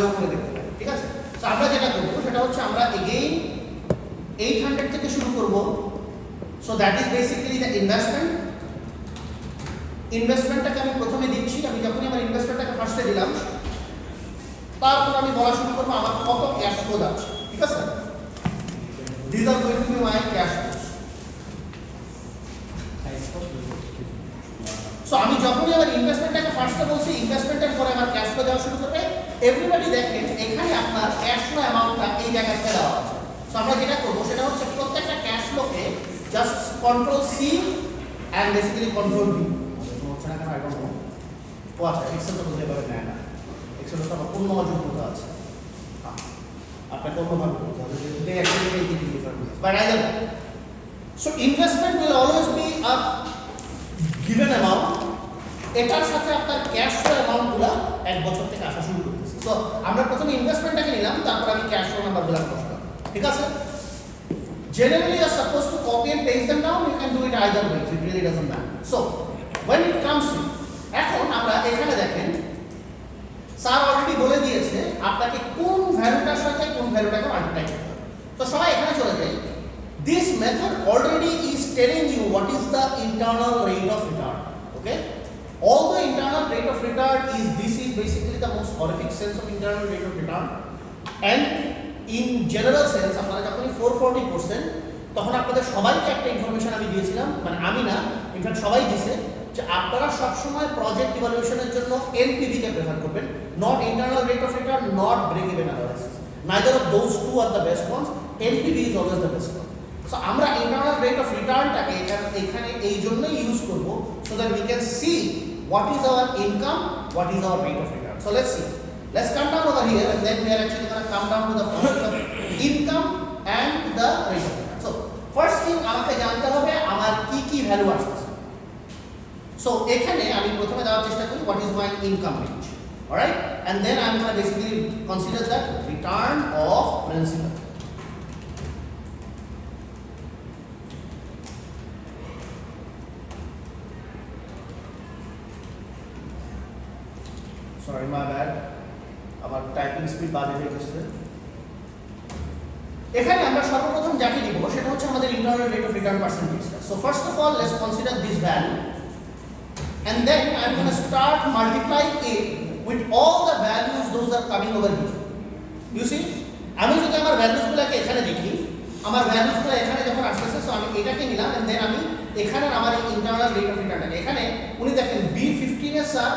আগেও করে দেখতে পারি, ঠিক আছে? তো আমরা যেটা করবো সেটা হচ্ছে আমরা এগেইন 800 থেকে শুরু করব। So that is basically the ইনভেস্টমেন্টটাকে আমি প্রথমে দিচ্ছি। আমি যখনই আমার ইনভেস্টমেন্টটাকে ফার্স্টে দিলাম, তারপর আমি বলা শুরু করবো আমার কত ক্যাশ ফ্লো আছে, ঠিক আছে? This are going to B my cash flow. So আমি যখনই আমার ইনভেস্টমেন্টটাকে ফার্স্টে বলছি, ইনভেস্টমেন্টের পরে আমার ক্যাশ ফ্লো দেওয়া শুরু করবে। এভরিবডি দেখেন এখানে আপনার ক্যাশ ফ্লো অ্যামাউন্টটা এই জায়গাতে দেওয়া আছে। সো আমরা যেটা করবো সেটা হচ্ছে প্রত্যেকটা ক্যাশ ফ্লোকে just control C and basically control V. হচ্ছে না কেন আই ডোন্ট নো। ও আচ্ছা, এক্সেল তো বুঝতে পারে না, এক্সেল তো আমার পূর্ণ অযোগ্যতা আছে, আপনাকে অন্যভাবে করতে হবে, they actually make it different. But I just so investment will always be a given amount. এটার সাথে আপনার ক্যাশ ফ্লো অ্যামাউন্টগুলো এক বছর থেকে আসা শুরু করতেছে। সো আমরা প্রথমে ইনভেস্টমেন্টটাকে নিলাম, তারপর আমি ক্যাশ ফ্লো নাম্বারগুলো বসালাম, ঠিক আছে? Generally, you are supposed to copy and paste them down. You can do it either way. It really doesn't matter. So, when it comes to, এখন আমরা এখানে দেখেন স্যার অলরেডি বলে দিয়েছে আপনাকে কোন ভ্যালুটার সাথে কোন ভ্যালুটাকে মাল্টিপ্লাই করতে হবে। তো সবাই এখানে চলে যাই। This method already is telling you what is the internal rate of return. Okay? Although internal rate of return is, this is basically the most horrific sense of internal rate of return. And in general sense, আপনারা যখনই 440 করছেন তখন আপনাদের সবাইকে একটা information আমি দিয়েছিলাম, মানে আমি না, ইনফ্যাক্ট সবাই দিয়েছে যে আপনারা সবসময় প্রজেক্ট ইভালুয়েশনের জন্য এনপিভি কে প্রেফার করবেন, not internal rate of return, not break even analysis. Neither of those two are the best ones. NPV is always the best one. So আমরা ইন্টারনাল রেট অফ রিটার্নটাকে এখানে এই জন্যই ইউজ করব, so that we can see what is our income, what is our rate of return. So let's see. Let's come down over here, and then we are actually going to come down to the process of income and the rate of return. So first thing আমাকে জানতে হবে আমার কি value আসছে। So এখানে আমি প্রথমে দেওয়ার চেষ্টা করি what is my income range, alright, and then I'm going to basically consider that return of principal. Sorry, my bad. আমার টাইপিং স্পিড বাড়ে হয়ে গেছে। এখানে আমরা সর্বপ্রথম যাকে দিব সেটা হচ্ছে আমাদের ইন্টারনাল রেট অফ রিটার্ন পার্সেন্টেজটা। So first of all let's consider this value, and then I'm going to start multiplying it with all the values those are coming over here. You see, আমি যদি আমার ভ্যালুসগুলোকে এখানে দেখি, আমার ভ্যালুসগুলো এখানে যখন আসছে, সো আমি এটাকে নিলাম, and then আমি এখানে আমার ইন্টারনাল রেট অফ রিটার্নটাকে এখানে উনি দেখেন B15 এর স্যার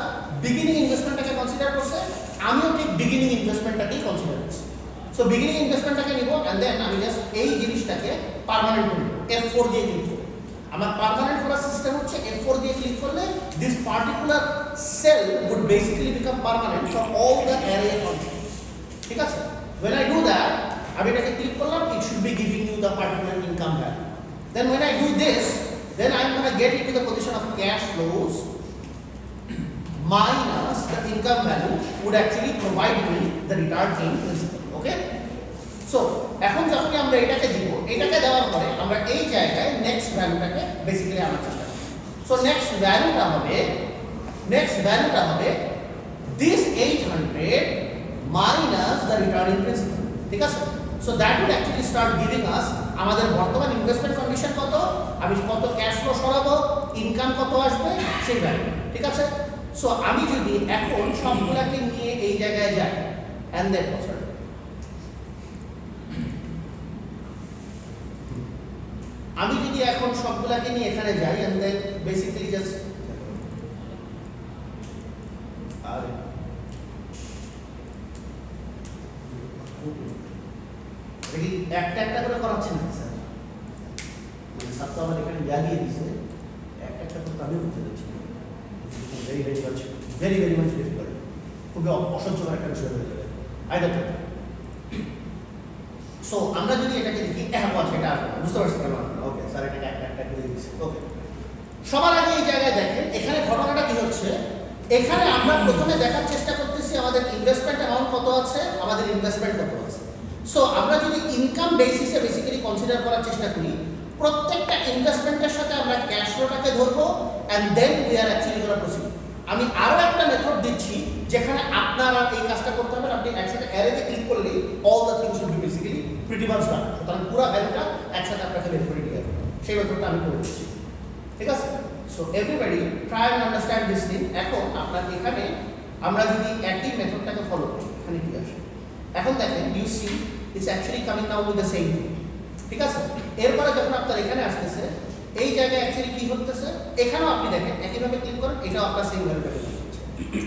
বিগিনিং ইনভেস্টমেন্টটাকে কনসিডার করছে, আমিও ঠিক বিগিনিং ইনভেস্টমেন্টটাকেই কনসিডার করছি। সো বিগিনিং ইনভেস্টমেন্টটাকে নিব, এন্ড দেন আমি জাস্ট এই জিনিসটাকে পার্মানেন্ট করব, F4 দিয়ে ক্লিক করব। আমার পার্মানেন্ট করার সিস্টেম হচ্ছে F4 দিয়ে ক্লিক করলে this particular cell would basically become permanent for all the array functions, ঠিক আছে? when I do that, আমি এটাকে ক্লিক করলাম, it should be giving you the particular income value. Then when I do this, then I'm going to get into the position of cash flows minus the income value would actually provide me the return in principal. Okay? So এখন যখন আমরা এটাকে দিব, এটাকে দেওয়ার পরে আমরা এই জায়গায় নেক্সট ভ্যালুটাকে বেসিক্যালি আনার চেষ্টা করব। সো নেক্সট ভ্যালুটা হবে this 800 minus the return in principal, ঠিক আছে? So that would actually start giving us আমাদের বর্তমান ইনভেস্টমেন্ট কন্ডিশন কত, আমি কত ক্যাশ ফ্লো সরাবো, ইনকাম কত আসবে, সেই ভ্যালু, ঠিক আছে? সো আমি যদি এখন সবগুলাকে নিয়ে এই জায়গায় যাই, and then আমি যদি এখন সবগুলাকে নিয়ে এখানে যাই, and then basically just একটা একটা করে করাচ্ছেন না স্যার, মানে সব তো আমার এখানে লাগিয়ে দিচ্ছে, একটা একটা করে আমি বুঝতে পারছি, ভেরি মাচ ডিফিকাল্ট, খুবই অসহ্যকর একটা বিষয় হয়ে যাবে আইদার। সো আমরা যদি এটাকে দেখি, এটা বুঝতে পারছি কেন, ওকে স্যার এটাকে একটা একটা করে দিচ্ছি। ওকে, সবার আগে এই জায়গায় দেখেন এখানে ঘটনাটা কি হচ্ছে। এখানে আমরা প্রথমে দেখার চেষ্টা করতেছি আমাদের ইনভেস্টমেন্ট অ্যামাউন্ট কত আছে, আমাদের ইনভেস্টমেন্ট কত আছে। সো আমরা যদি ইনকাম বেসিসে বেসিক্যালি কনসিডার করার চেষ্টা করি, প্রত্যেকটা ইনভেস্টমেন্টের সাথে আমরা ক্যাশ ফ্লোটাকে ধরবো, and then we are actually gonna proceed. আমি আরও একটা মেথড দিচ্ছি যেখানে আপনারা এই কাজটা করতে হবে, আপনি একসাথে অ্যারেতে ক্লিক করলে all the things will be basically pretty much done. সুতরাং পুরো ভ্যালুটা একসাথে আপনাকে বের করে দিয়ে যাবে। সেই মেথডটা আমি করে দিচ্ছি, ঠিক আছে? So everybody try and understand this thing. এখন আপনার এখানে আমরা যদি একই মেথডটাকে ফলো করি, এখানে কি আসে? এখন দেখেন you see it's actually coming down with the same thing, ঠিক আছে? এরপরে যখন আপনার এখানে আসতেছে এই জায়গায় অ্যাকচুয়ালি কি হতেছে, এখানেও আপনি দেখেন একইভাবে ক্লিক করেন, এটাও আপনার সেম ভ্যালুটা বের হচ্ছে।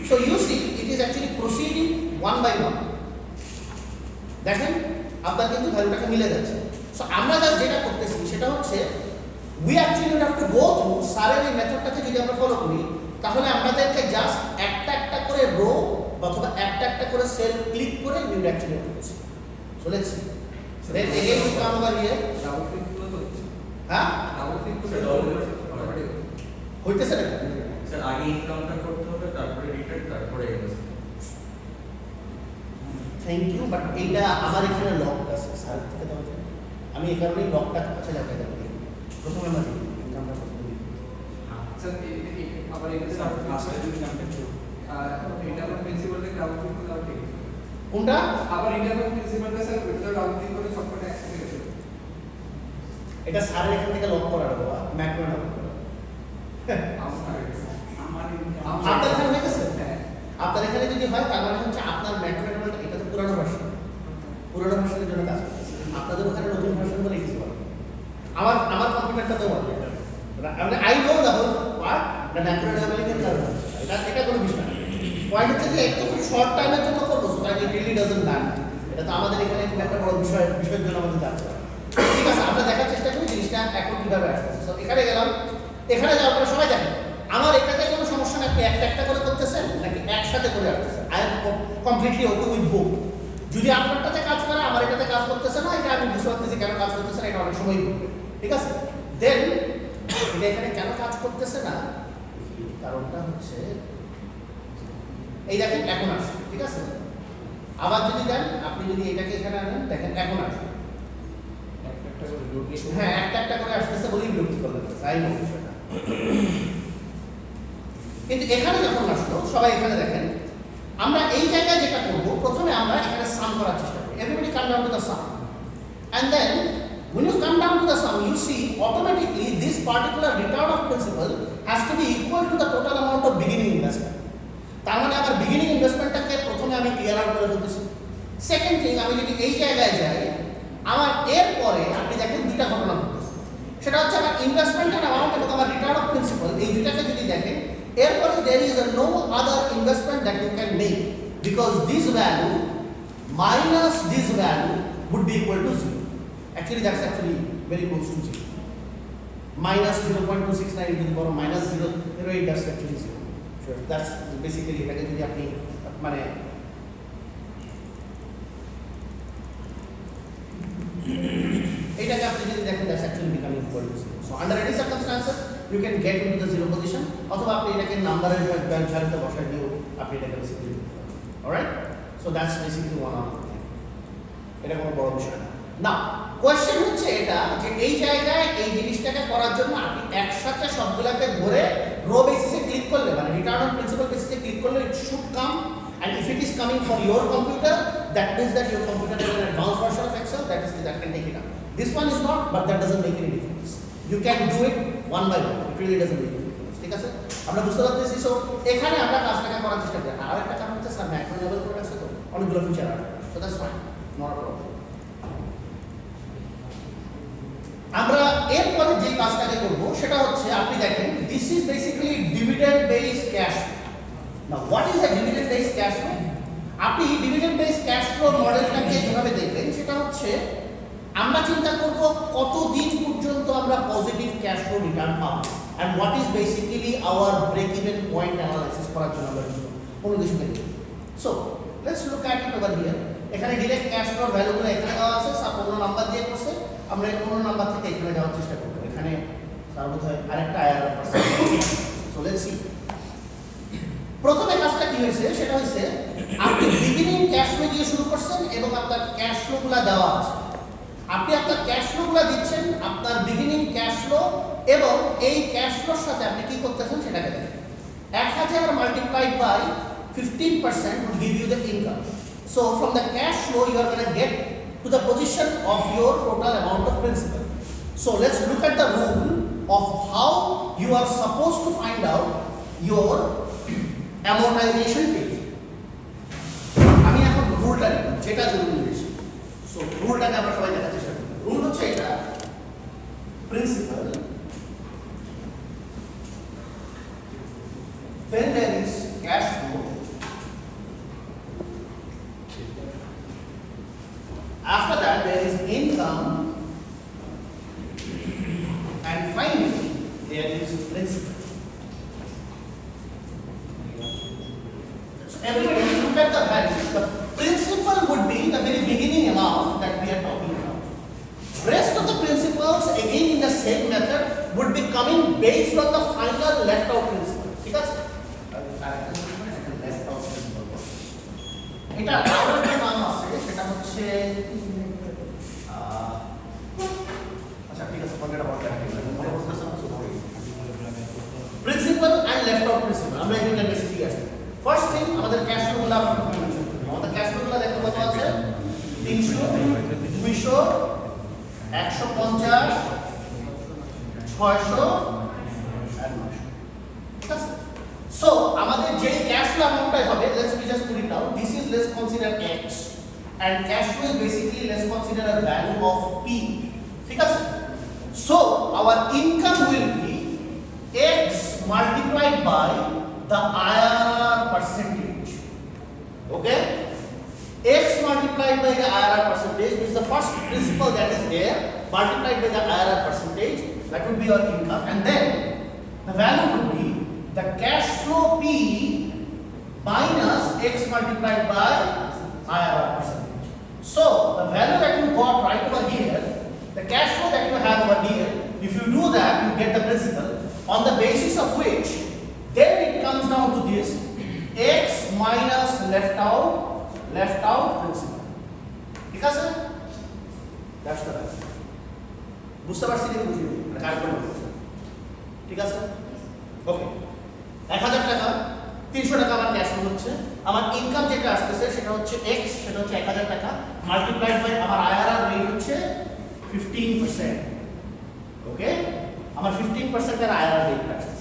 So you see it is actually proceeding one by one. দেখেন আপনার কিন্তু ভ্যালুটাকে মিলে যাচ্ছে। সো আমরা যেটা করতেছি সেটা হচ্ছে we actually will have to go through সারের এই মেথডটাকে যদি আমরা ফলো করি, তাহলে আমাদেরকে জাস্ট একটা একটা করে রো অথবা একটা একটা করে সেল ক্লিক করে নিউ অ্যাকচুয়ালি করছি। So let's see then again we come over here. Double click করলে তো হ্যাঁ ডাবল ক্লিক করলে হইতেছে না স্যার আগে ইনকামটা করতে হবে, তারপরে রিটার্ন, তারপরে ইনভেস্ট। থ্যাংক ইউ, বাট এইটা আমার এখানে লক আছে স্যার থেকে দেওয়া যায়। আমি এই কারণেই লকটা কাছে লাগাই দেবো। প্রথমে আমরা ইনকামটা করতে হবে। স্যার আবার এটা স্যার লাস্টে যদি নামটা ছিল এটা আমরা প্রিন্সিপাল থেকে ডাবল ক্লিক করলে ঠিক আছে। কোনটা আবার এটা আমরা প্রিন্সিপাল থেকে স্যার এটা ডাবল ক্লিক করে সবকটা একসাথে গেছে। এটা স্যারের এখান থেকে লক করা রাখবো, ম্যাক্রো লক করা। আপনার এখানে হয়ে গেছে? হ্যাঁ। আপনার এখানে যদি হয় তার মানে হচ্ছে আপনার ম্যাক্রো এটা তো পুরানো ভার্সন, পুরানো ভার্সনের জন্য কাজ করতেছে। আপনাদের ওখানে নতুন ভার্সন বলে কিছু বলে। আমার কম্পিউটারটা তো বলে মানে I know the whole part the macro developing এর কারণে এটা কোনো বিষয় না। পয়েন্ট হচ্ছে যে একটু খুব শর্ট টাইমের জন্য করবো, সুতরাং ইট রিয়েলি ডাজন্ট ম্যাটার। এটা তো আমাদের এখানে খুব একটা বড় বিষয়ের জন্য আমাদের জানতে হবে। ঠিক আছে, আমরা দেখার চেষ্টা করি জিনিসটা এখন কিভাবে আসতেছে। সো এখানে গেলাম, এখানে যাওয়ার পরে সবাই দেখেন আমার এটাতে কোনো সমস্যা নাকি একটা একটা করে করতেছেন নাকি একসাথে করে আসতেছেন। I am completely okay with book. যদি আপনারটাতে কাজ করে আমার এটাতে কাজ করতেছে না, এটা আমি বুঝতে পারতেছি কেন কাজ করতেছে না, এটা অনেক সময় ঘটবে, ঠিক আছে? দেন এটা এখানে কেন কাজ করতেছে না, কারণটা হচ্ছে এই দেখেন এখন আসে, ঠিক আছে? আবার যদি দেন, আপনি যদি এটাকে এখানে আনেন, দেখেন এখন আসে। হ্যাঁ, একটা একটা করে আসতেছে বলেই বিরক্তি করলেন, তাই না? কিন্তু এখানে যখন আসলো, সবাই এখানে দেখেন আমরা এই জায়গায় যেটা করবো, প্রথমে আমরা এখানে সাম করার চেষ্টা করি। Everybody come down to the sum, and then when you come down to the sum, you see automatically this particular return of principal has to be equal to the total amount of beginning investment. তার মানে আমার beginning ইনভেস্টমেন্টটাকে প্রথমে আমি clear out করে ফেলতেছি। Second thing, আমি যদি এই জায়গায় যাই, আমার এরপরে আপনি দেখেন দুইটা ঘটনা ঘটতেছে। সেটা হচ্ছে আমার ইনভেস্টমেন্টের অ্যামাউন্ট এবং আমার রিটার্ন অফ প্রিন্সিপাল, এই দুইটাকে যদি দেখেন, এরপরে there is no other investment that you can make because this value minus this value would be equal to 0. Actually that's actually very close to 0. Minus 0.269 into the power minus 0.08, that's actually 0. Sure, that's basically এটাকে যদি আপনি মানে এটাকে আপনি যদি দেখেন that's actually becoming equal to 0. So under any circumstances you can get into the 0 position, অথবা আপনি এটাকে নাম্বারের ভ্যালুতে বসায় দিয়েও আপনি এটাকে বেসিক্যালি করতে পারেন। Alright, so that's basically one of the thing. এটা কোনো বড় বিষয় না। না, কোয়েশ্চেন হচ্ছে এটা যে এই জায়গায় এই জিনিসটাকে করার জন্য আপনি একসাথে সবগুলোকে ধরে রো বেসিসে ক্লিক করলে, মানে রিটার্ন অন প্রিন্সিপাল বেসিসে ক্লিক করলে it should come, and if it is coming from your computer, that means that your computer is an advanced version of Excel, that can take it up. This one is not, but that doesn't make any difference. You can do it one by one. It really doesn't make any difference. ঠিক আছে, আমরা বুঝতে পারতেছি। So এখানে আমরা কাজটাকে করার চেষ্টা করি। আর একটা কারণ হচ্ছে স্যার ম্যাক্রো লেভেল করে আছে তো অনেকগুলো ফিচার আছে, so that's fine, not a problem. আমরা এরপরে যে কাজটাকে করব সেটা হচ্ছে আপনি দেখেন this is basically dividend based cash flow. Now what is a dividend based cash flow? আপনি ডিভিডেন্ড বেসড ক্যাশ ফ্লো মডেলটাকে যেভাবে দেখবেন সেটা হচ্ছে আমরা চিন্তা করব কতদিন পর্যন্ত আমরা পজিটিভ ক্যাশ ফ্লো রিটার্ন পাবো, and what is basically our break even point analysis করার জন্য আমরা কোনো কিছু নেই। So let's look at it over here. এখানে ডিরেক্ট ক্যাশ ফ্লোর ভ্যালুগুলো এখানে দেওয়া আছে, সব অন্য নাম্বার দিয়ে করছে। আমরা অন্য নাম্বার থেকে এখানে যাওয়ার চেষ্টা করব। এখানে তার মধ্যে আরেকটা আয়ার আছে। So let's C. প্রথমে কাজটা কি হয়েছে সেটা হচ্ছে আপনি বিগিনিং ক্যাশ ফ্লো দিয়ে শুরু করছেন এবং আপনার ক্যাশ ফ্লোগুলো দেওয়া আছে। আপনি আপনার ক্যাশ ফ্লোগুলো দিচ্ছেন, আপনার বিগিনিং ক্যাশ ফ্লো এবং এই ক্যাশ ফ্লোর সাথে আপনি কি করতেছেন সেটাকে দেখেন। 1000 multiplied by 15% would give you the income. So from the cash flow you are going to get to the position of your total amount of principal. So let's look at the rule of how you are supposed to find out your amortization date. আমি এখন রুলটা লিখব যেটা জরুরি বেশি। So রুলটাকে আমরা সবাই দেখার চেষ্টা করি। রুল হচ্ছে এটা, principal, then there is cash flow, after that there is income, and finally there is principal. So everybody look at the value. The principal would be the very beginning amount that we are talking about. Rest of the principals again in the same method would be coming based on the final left out principal. ঠিক আছে? left out principal. এটা আরো একটা নাম আছে, সেটা হচ্ছে আচ্ছা ঠিক আছে, forget about that. Principal and left out principal আমরা এখানে বেসিকলি আসি। ফার্স্ট থিং আমাদের ক্যাশ ফ্লো গুলো আমরা মেনশন করব। আমাদের ক্যাশ ফ্লো গুলো দেখো কত আছে? 300, 200, 150, 600 আর 900। ঠিক আছে? সো আমাদের যে ক্যাশ ফ্লো অ্যামাউন্টটা হবে, let's be just put it down. This is let's consider x and cash flow is basically let's consider a value of p. ঠিক আছে? So our income will be x multiplied by the IRR percentage. Okay? X multiplied by the IRR percentage is the first principal that is there, multiplied by the IRR percentage, that would be your income, and then the value would be the cash flow P minus X multiplied by IRR percentage. So the value that you got right over here, the cash flow that you have over here, if you do that, you get the principal, on the basis of which then it comes down to this x minus left out principal. ঠিক আছে? That's the value. বুঝতে পারছি কি বুঝিনি? এটা correct বলছি। ঠিক আছে? ওকে। 1000 টাকা, 300 টাকা আমার ক্যাশ ফ্লো হচ্ছে। আমার ইনকাম যেটা আসছে সেটা হচ্ছে x, সেটা হচ্ছে 1000 টাকা মাল্টিপ্লাইড বাই আমার আইআরআর রেট হচ্ছে 15%। ওকে? আমার 15% এর আইআরআর রেট আসছে।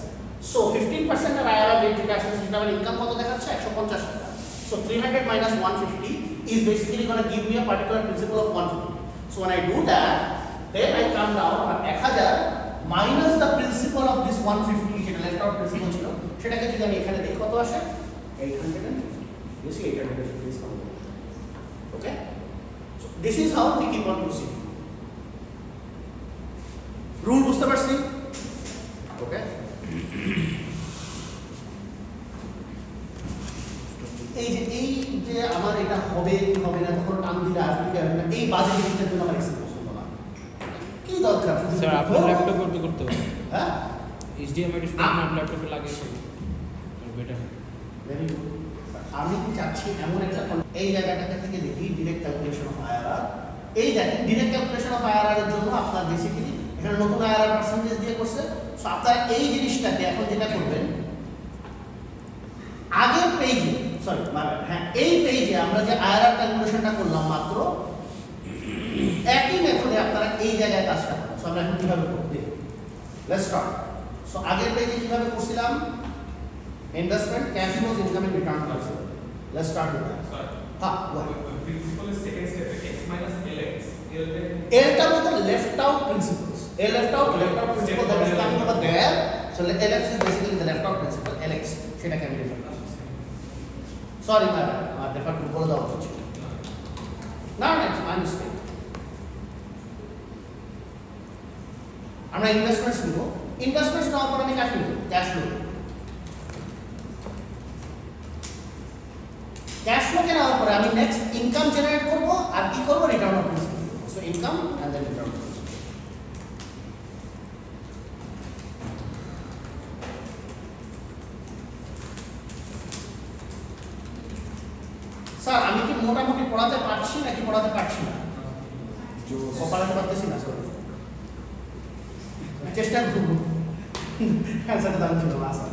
So 15% এর IRR rate যেটা আসছে সেটা আমার ইনকাম কত দেখাচ্ছে? 150 টাকা। So 300 minus 150 is basically going to give me a particular principal of 150. So when I do that, then I come down R 1000 minus the principal of this 150 যেটা left out principal ছিল, সেটাকে যদি আমি এখানে দেখি কত আসে? 850. You see 850 is coming. Okay? So this is how we keep on proceeding. Rule বুঝতে পারছি? Okay? এই যে আমার এটা হবে কি হবে না, কখনো টান দিলে আসবে কি আসবে না, এই বাজে জিনিসটার জন্য আমার এক্সেল পছন্দ না। কি দরকার? স্যার আপনার ল্যাপটপ করতে হবে। হ্যাঁ, HDMI ডিসপ্লে আপনার ল্যাপটপে লাগিয়ে বেটার। Very good. আমি কি চাচ্ছি এমন একটা এই জায়গাটাকে থেকে দেখি ডিরেক্ট ক্যালকুলেশন অফ আইআরআর। এই দেখেন ডিরেক্ট ক্যালকুলেশন অফ আইআরআর এর জন্য আপনার বেসিক্যালি এখানে নতুন আইআরআর পার্সেন্টেজ দিয়ে করছে। সো আপনারা এই জিনিসটাকে এখন যেটা করবেন, আগের পেজে এই পেজে আমরা যে আইআরআর ক্যালকুলেশনটা করলাম মাত্র, একই মেথডে আপনারা এই জায়গায় কাজটা করেন। সো আমরা এখন কিভাবে করতে, লেটস স্টার্ট। সো আগের পেজে কিভাবে করছিলাম? Investment, cash flows, income and return করছিলাম। Let's start with that. হ্যাঁ, প্রিন্সিপাল এর সেকেন্ড স্টেপে x minus lx এলটা বলতে left out principles. A left out principle that is coming over there. So LX is basically the left out principle. LX সেটাকে আমি refer করছি। Sorry madam, আমার refer করে বলে দেওয়া উচিত ছিল। না না, ইটস মাই মিস্টেক। আমরা ইনভেস্টমেন্টস নিব। ইনভেস্টমেন্টস নেওয়ার পর আমি ক্যাশ নিব, ক্যাশ ফ্লো। ক্যাশ ফ্লোকে নেওয়ার পরে আমি নেক্সট ইনকাম জেনারেট করব আর কি করব? Return of principal. So income and then return. Sir আমি কি মোটামুটি পড়াতে পারছি নাকি পড়াতে পারছি না? পড়াতে পারতেছি না, সরি। চেষ্টা করব। অ্যান্সারটা জানা ছিল না স্যার,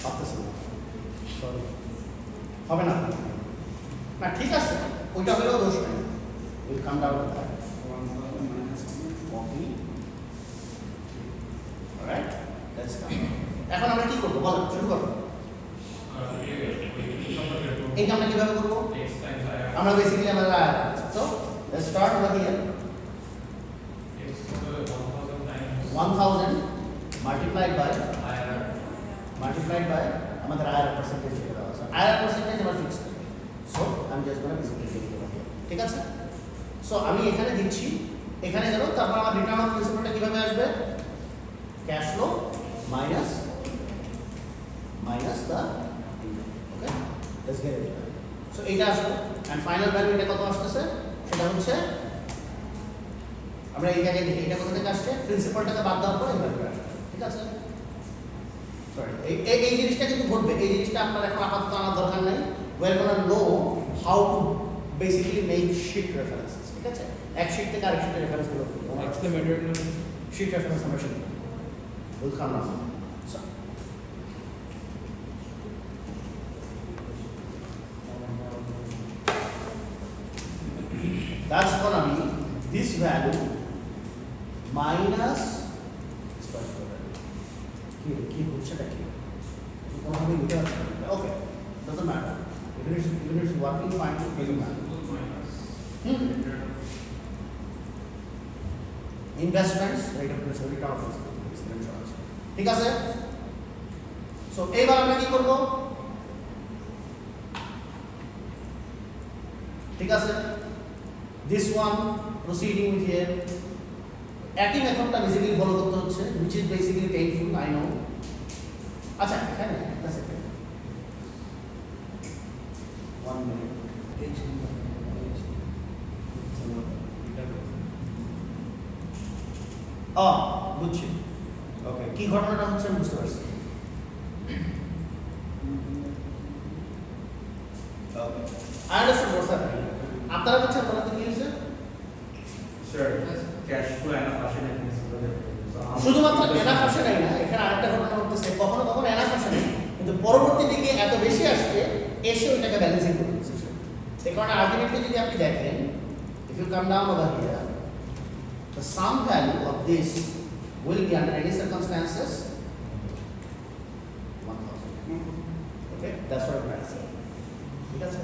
পারতেছি না, সরি। হবে না। না ঠিক আছে, ওইটা হলেও দোষ নেই, will come down to that. Alright, let's come. এখন আমরা কি করব বলো, শুরু করো। এই কামটা কিভাবে করব? আমরা বেসিক্যালি আমরা so let's start over here. 1000 multiplied by আমাদের IRR percentage দিয়ে দেওয়া আছে। IRR percentage আমরা ফিক্স করি। সো আমি জাস্ট গোনা বেসিক্যালি লিখে দেব। ঠিক আছে? সো আমি এখানে দিচ্ছি, এখানে গেল, তারপর আমার রিটার্ন অন প্রিন্সিপালটা কিভাবে আসবে? Cash flow minus the okay, let's get it. So এইটা আসবে এন্ড ফাইনাল ভ্যালু এটা কত আসছে? সেটা হচ্ছে আমরা এই জায়গায় লিখি, এটা কোথা থেকে আসছে? প্রিন্সিপালটাকে বাদ দেওয়ার পর এই ভ্যালুটা আসবে। ঠিক আছে? সরি, এই জিনিসটা কিন্তু ঘটবে, এই জিনিসটা আপনার এখন আপাতত আনার দরকার নাই। we are going to know how to basically make sheet references. ঠিক আছে? এক শীট থেকে আরেক শীটে রেফারেন্স গুলো What's the material? sheet reference আমরা শিখব। will come now. So that's going to be this value minus কি হচ্ছে এটা কি কোনোভাবে লিখতে পারছি না। ওকে, doesn't matter, even it's working fine, it doesn't matter. Investments, rate of return, return of insurance. ঠিক আছে? সো এইবার আমরা কি করব? ঠিক আছে, this one proceeding with here একই মেথডটা বেসিক্যালি ফলো করতে হচ্ছে, which is basically painful, I know. আচ্ছা এখানে একটা সেকেন্ড, 1 minute। বুঝছি, ওকে, কি ঘটনাটা হচ্ছে আমি বুঝতে পারছি। ওকে, আই আন্ডারস্ট্যান্ড হোয়াটস হ্যাপেনিং। আপনারা বুঝছেন বলতে কি হয়েছে? স্যার ক্যাশ ফ্লো এনাফ আসে না প্রিন্সিপালে। শুধুমাত্র এনাফ আসে নাই না, এখানে আরেকটা ঘটনা ঘটতেছে, কখনো কখনো এনাফ আসে নাই, কিন্তু পরবর্তী দিকে এত বেশি আসছে, এসে ওইটাকে ব্যালেন্সিং করে দিচ্ছে। সেই কারণে আলটিমেটলি যদি আপনি দেখেন, if you come down over here, the sum value of this will be under any circumstances 1000. Okay, that's what I'm saying. ঠিক আছে?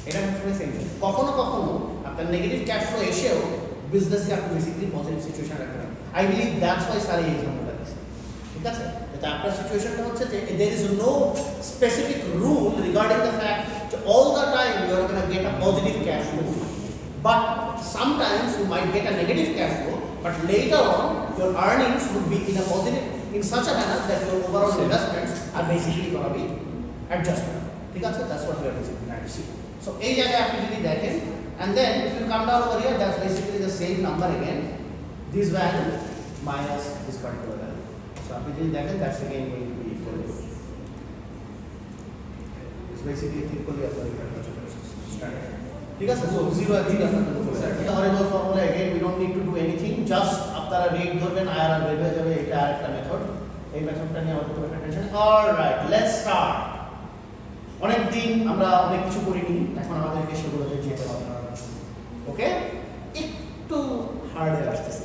এটা হচ্ছে সেম। কখনো কখনো আপনার নেগেটিভ ক্যাশ ফ্লো এসেও বিজনেসকে আপনি বেসিক্যালি পজিটিভ সিচুয়েশন রাখবেন। I believe that's why sir এই এক্সাম্পলটা দিচ্ছে। ঠিক আছে? এটা আপনার সিচুয়েশনটা হচ্ছে যে there is no specific rule regarding the fact that all the time you are going to get a positive cash flow, but sometimes you might get a negative cash flow, but later on your earnings would be in a positive, in such a manner that your overall investments are basically going to be adjusted. ঠিক আছে? That's what we are basically trying to see. So এই জায়গায় আপনি যদি দেখেন, and then if you come down over here, that's basically the same number again, this value minus this particular value. So আপনি যদি দেখেন, that's again going to be equal to, it's basically equally আপনার এখানে standard. ঠিক আছে? So 0 আর 3 আপনার বলতে sir এটা horrible formula, again we don't need to do anything, just আপনারা রেট ধরবেন, IRR বের হয়ে যাবে। এটা আরেকটা মেথড, এই মেথডটা নিয়ে আমাদের কোনো টেনশন। Alright, let's start. অনেক দিন আমরা অনেক কিছু করিনি, এখন আমাদেরকে সেগুলোতে যেতে হবে। ওকে, একটু হার্ডে আসতেছে,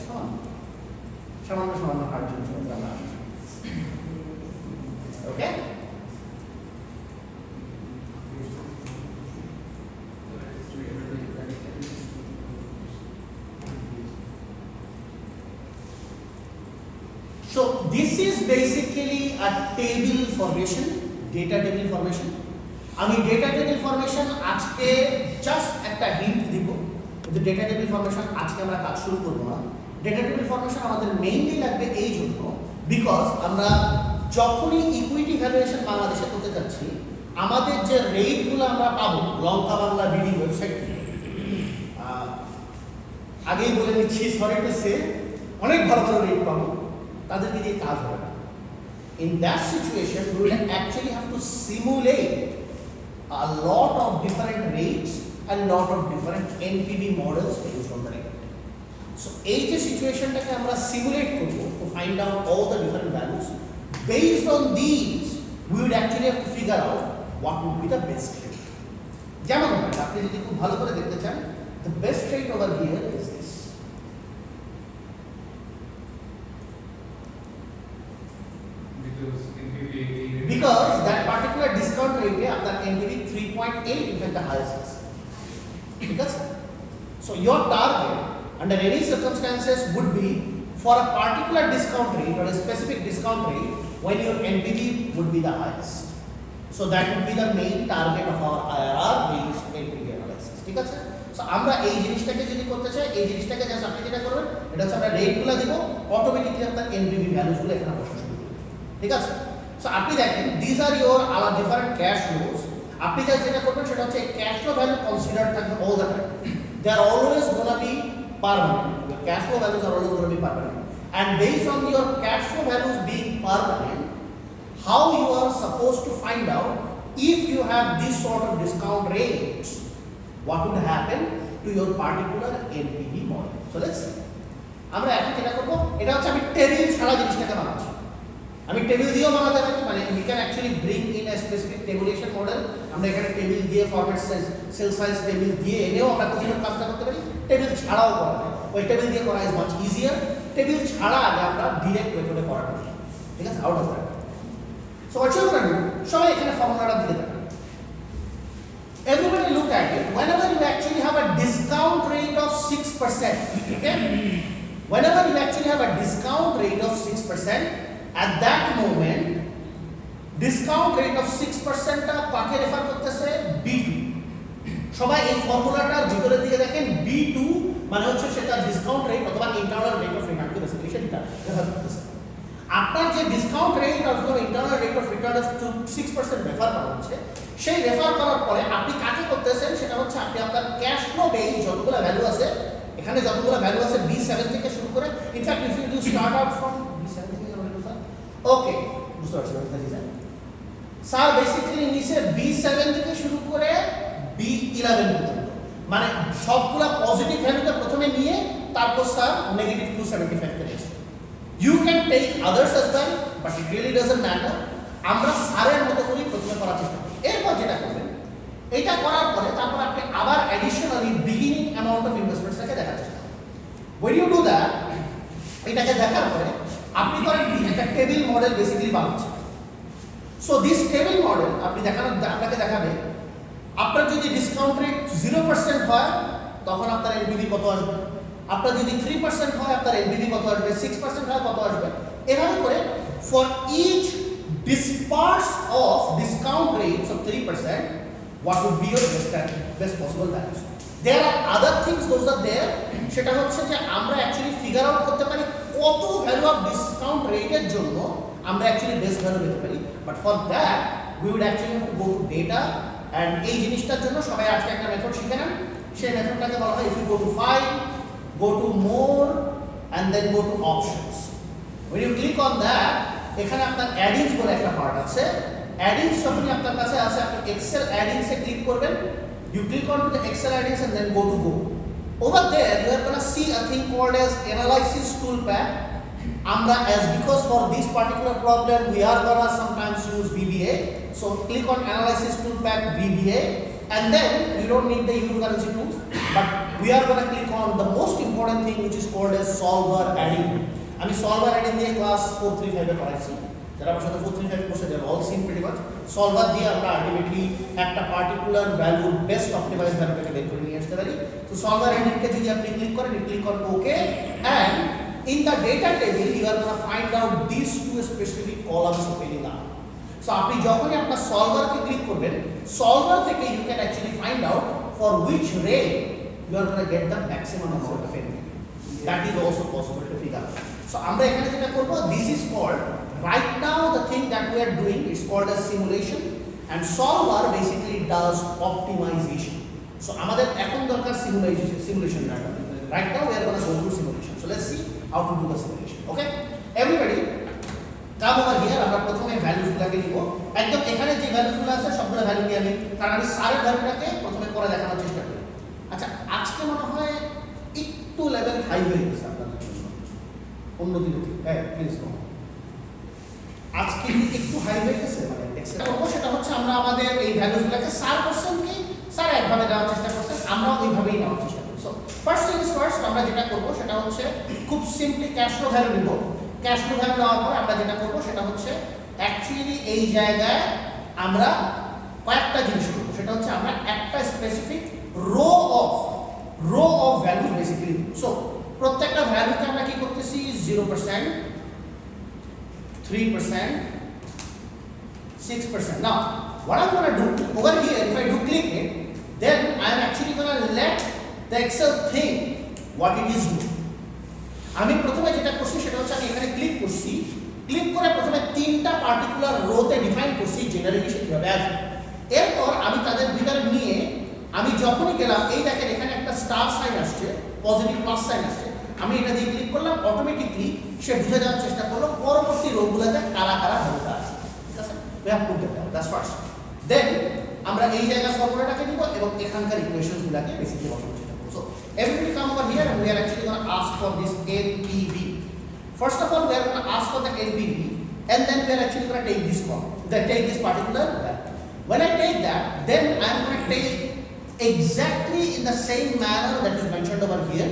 সামান্য হার্ড জিনিস আমরা ওকে। So this is basically a table formation, data table formation. আমি ডেটা টেবিল ফরমেশন আজকে জাস্ট একটা হিন্ট দিব, কিন্তু ডেটা টেবিল ফরমেশন আজকে আমরা কাজ শুরু করব না। ডেটা টেবিল ফরমেশন আমাদের মেইনলি লাগবে এই জন্য, বিকজ আমরা যখনই ইকুইটি ভ্যালুয়েশন বাংলাদেশে করতে যাচ্ছি, আমাদের যে রেটগুলো আমরা পাবো লঙ্কা বাংলা বিডি ওয়েবসাইট থেকে, আগেই বলে নিচ্ছি, সরি টু সে, অনেক ভালো ভালো রেট পাবো, তাদেরকে দিয়ে কাজ হবে না। In that situation, we will actually have to simulate a lot of different rates and lot of different NPV models based on the rate. So, এই যে সিচুয়েশনটাকে আমরা সিমুলেট করব to find out all the different values. Based on these, we would actually have to figure out what would be the best rate. যেমন আপনি যদি খুব ভালো করে দেখতে চান, the best rate over here is this. Because that particular discount rate এ আপনার NPV 3.8 in fact the highest is. ঠিক আছে? So your target under any circumstances would be for a particular discount rate or a specific discount rate when your NPV would be the highest. So that would be the main target of our IRR based NPV analysis. ঠিক আছে? So আমরা এই জিনিসটাকে যদি করতে চাই, এই জিনিসটাকে জাস্ট আপনি যেটা করবেন, এটা হচ্ছে আমরা রেটগুলো দিব, অটোমেটিক্যালি আপনার NPV ভ্যালুসগুলো এখানে বসে শুরু করবে। ঠিক আছে? So আপনি দেখেন these are your our different cash flows. আপনি যেটা করবেন সেটা হচ্ছে cash flow value considered থাকবে all the time. They are always gonna be permanent. Your cash flow values are always gonna be permanent. And based on your cash flow values being permanent, how you are supposed to find out if you have this sort of discount rates, what would happen to your particular NPV model. So let's see. আমরা এখন যেটা করব, এটা হচ্ছে আমি table ছাড়া জিনিসটাকে বানাচ্ছি। আমি টেবিল দিয়েও বানাতে পারি, মানে we can actually bring in a specific tabulation model. আমরা এখানে টেবিল দিয়ে ফরম্যাট সেল সাইজ টেবিল দিয়ে এনেও আমরা কোচিংয়ের কাজটা করতে পারি, টেবিল ছাড়াও করা যায়। ওই টেবিল দিয়ে করা ইজ মাচ ইজিয়ার। টেবিল ছাড়া আগে আমরা ডিরেক্ট মেথডে করা যায়। ঠিক আছে? How does that? So what you gonna do, সবাই এখানে ফর্মুলাটা দিয়ে দেবেন। Everybody look at it. Whenever you actually have a discount rate of 6%, okay? Whenever you actually have a discount rate of 6%, at that moment, discount rate of 6% টা কাকে refer করতেছে? B2. সবাই এই ফর্মুলাটার ভিতরে দিয়ে দেখেন B2 মানে হচ্ছে সেটা ডিসকাউন্ট রেট অথবা internal rate of return K basically সেটা রেফার করতেছে। আপনার যে ডিসকাউন্ট রেট অথবা internal rate of return of 6% refer করা হচ্ছে, সেই রেফার করার পরে আপনি কাকে করতেছেন সেটা হচ্ছে আপনি আপনার ক্যাশ ফ্লো বেস যতগুলো ভ্যালু আছে, এখানে যতগুলো ভ্যালু আছে B7 থেকে শুরু করে, in fact if you start out from B7 থেকে ওকে বুঝতে পারছি বুঝতে স্যার বেসিক্যালি নিচে B7 থেকে শুরু করে B11 পর্যন্ত, মানে সবগুলো পজিটিভ ভ্যালুকে প্রথমে নিয়ে তারপর স্যার নেগেটিভ 275 তে নিয়েছে। You can take others as well, but it really doesn't matter. আমরা স্যারের মতো করে প্রথমে করার চেষ্টা করি। এরপর যেটা করবেন, এটা করার পরে তারপর আপনি আবার অ্যাডিশনালি বিগিনিং অ্যামাউন্ট অফ ইনভেস্টমেন্টসটাকে দেখার চেষ্টা করেন। when you do that, এটাকে দেখার পরে আপনি করেন কি, একটা টেবিল মডেল বেসিক্যালি বানাচ্ছেন। সো দিস টেবিল মডেল আপনি আপনাকে দেখাবে আপনার যদি ডিসকাউন্ট রেট 0% হয় তখন আপনার এনপিভি কত আসবে, আপনার যদি 3% হয় আপনার এনপিভি কত আসবে, 6% হয় কত আসবে, এভাবে করে for each disperse of discount rates of 3%, what would be your best possible values. There are other things, those are there. সেটা হচ্ছে যে আমরা অ্যাকচুয়ালি ফিগার আউট করতে পারি কত ভ্যালু অফ ডিসকাউন্ট রেটের জন্য আমরা অ্যাকচুয়ালি বেস্ট ভ্যালু পেতে পারি, but for that we would actually have to go to data. And এই জিনিসটার জন্য সবাই আজকে একটা মেথড শিখে নেন। সেই মেথডটাকে বলা হয় if you go to file, go to more and then go to options. when you click on that, এখানে আপনার অ্যাডিংস বলে একটা পার্ট আছে। অ্যাডিংস যখনই আপনার কাছে আছে আপনি এক্সেল অ্যাডিংসে ক্লিক করবেন। You click on to the Excel add-ins and then go to Go. Over there, you are going to see a thing called as Analysis Toolpath. As because for this particular problem, we are going to sometimes use VBA. So click on Analysis Toolpath VBA, and then you don't need the Euro currency tools, but we are going to click on the most important thing, which is called as Solver Adding. আমি solver adding দিয়ে class 435 এ পড়াইছি। যারা আমার সাথে 435 কোর্সে then all seen pretty much solver দিয়ে আমরা আলটিমেটলি একটা পার্টিকুলার ভ্যালু বেস্ট অপটিমাইজ ভ্যালুটাকে বের করে নিয়ে আসতে পারি। তো সলভার এডিটকে যদি আপনি ক্লিক করেন, click on okay, and in the data table you are gonna find out this to specific columns of any নাম। সো আপনি যখনই আপনার সলভারকে ক্লিক করবেন, সলভার থেকে you can actually find out for which rate you are gonna get the maximum amount of NP. That is also possible to figure out. So আমরা এখানে যেটা করব, this is called right now the thing that we are doing is called as simulation, and solver basically does optimization. So আমাদের এখন দরকার simulation data. Right now we are going to go through simulation. So let's see how to do the simulation. Okay, everybody come over here. আমরা প্রথমে values গুলোকে নিব। একদম এখানে যে ভ্যালুস গুলো আছে সবগুলো ভ্যালু নিয়ে আমি, কারণ আমি সারের ভ্যালুটাকে প্রথমে করে দেখানোর চেষ্টা করি। আচ্ছা, আজকে মনে হয় একটু লেভেল হাই হয়ে গেছে আপনাদের জন্য, অন্য দিকে হ্যাঁ প্লিজ কম। আজকে একটু হাই হয়ে গেছে, মানে সেটা হচ্ছে আমরা আমাদের এই ভ্যালুসগুলোকে সার কোশ্চেন কি স্যার একভাবে দেওয়ার চেষ্টা আমরা ওইভাবেই নেওয়ার চেষ্টা করি। সো ফার্স্ট থিংস ফার্স্ট, আমরা যেটা করবো সেটা হচ্ছে খুব সিম্পলি ক্যাশ ফ্লো ভ্যালু নিব। ক্যাশ ফ্লো ভ্যালু নেওয়ার পর আমরা যেটা করবো সেটা হচ্ছে অ্যাকচুয়ালি এই জায়গায় আমরা কয়েকটা জিনিস করবো। সেটা হচ্ছে আমরা একটা specific row of value basically. So প্রত্যেকটা ভ্যালুকে আমরা কি করতেছি 0%, 3%, 6%. Now, what I'm going to do over here, if I do click it, then I'm actually going to let the Excel think what it is doing. আমি প্রথমে যেটা করছি সেটা হচ্ছে আমি এখানে ক্লিক করছি, ক্লিক করে প্রথমে তিনটা পার্টিকুলার রোতে ডিফাইন করছি জেনারেলি সে কিভাবে আসবে। এরপর আমি তাদের ভিতরে নিয়ে আমি যখনই গেলাম, এই দেখেন এখানে একটা স্টার সাইন আসছে, পজিটিভ প্লাস সাইন আসছে, আমি এটা দিয়ে ক্লিক করলাম, অটোমেটিকলি সে বুঝে যাওয়ার চেষ্টা করলো পরবর্তী রোগুলোতে কারা কারা ভ্যালুটা আসছে। ঠিক আছে, we have put that down, that's first. Then আমরা এই জায়গার ফর্মুলাটাকে নিব এবং এখানকার ইকুয়েশনগুলোকে বেসিক্যালি বসাবো। So everybody come over here and we are actually going to ask for this NPV. First of all, we are going to ask for the NPV, and then we are actually going to take this form, take this particular value. When I take that, then I am going to take exactly in the same manner that is mentioned over here.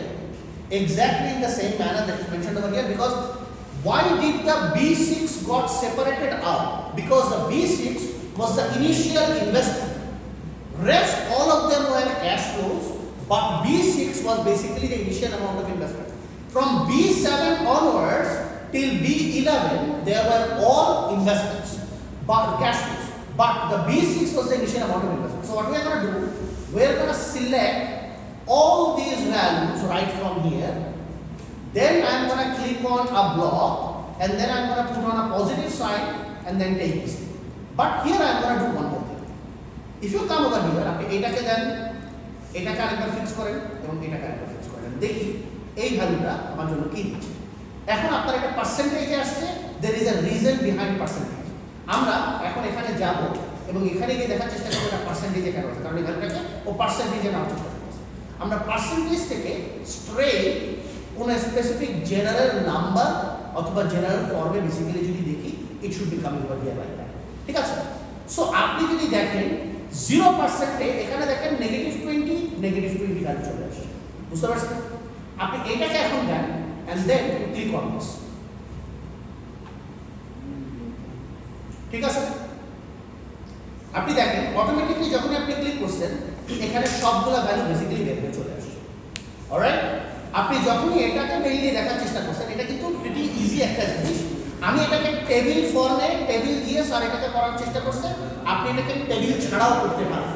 Exactly in the same manner that is mentioned over here, because why did the B6 got separated out? Because the B6 was the initial investment. Rest all of them were cash flows, but B6 was basically the initial amount of investment. From B7 onwards till B11, there were all investments, but cash flows. But the B6 was the initial amount of investment. So what we are going to do, we are going to select all these values right from here. Then I am going to click on a block, and then I am going to put on a positive sign, and then take this. But here I am going to do one more thing. If you come over here, আপনি এটাকে দেন, এটাকে আরেকবার fix করেন এবং এটাকে আরেকবার fix করেন, দেখি এই ভ্যালুটা আমার জন্য কি দিচ্ছে। এখন আপনার একটা পার্সেন্টেজে আসছে, there is a reason behind percentage. আমরা এখন এখানে যাব এবং এখানে গিয়ে দেখার চেষ্টা করব এটা পার্সেন্টেজে কেন আছে, কারণ এই ভ্যালুটাকে ও পার্সেন্টেজে নেওয়ার চেষ্টা করছে। আমরা পার্সেন্টেজ থেকে স্ট্রেট কোন স্পেসিফিক জেনারেল নাম্বার অথবা জেনারেল ফর্মে বেসিক্যালি যদি দেখি, ইট should be coming over here like that. ঠিক আছে, সো আপনি যদি দেখেন 0%-এ এখানে দেখেন -20, -20 ভ্যালু চলে আসে। বুঝতে পারছেন? আপনি এটাকে এখন দেন and then click on this. ঠিক আছে, আপনি দেখেন অটোমেটিক্যালি যখন আপনি ক্লিক করছেন এখানে সবগুলা ভ্যালু বেসিক্যালি বের হয়ে চলে আসে। অলরাইট, আপনি যখনই এটাকে মেইনলি দেখার চেষ্টা করছেন, এটা কিন্তু প্রিটি ইজি একটা জিনিস। আমি এটাকে টেবিল ফর্মে টেবিল দিয়ে স্যার এটাকে করার চেষ্টা করছেন, আপনি এটাকে টেবিল ছাড়াও করতে পারেন।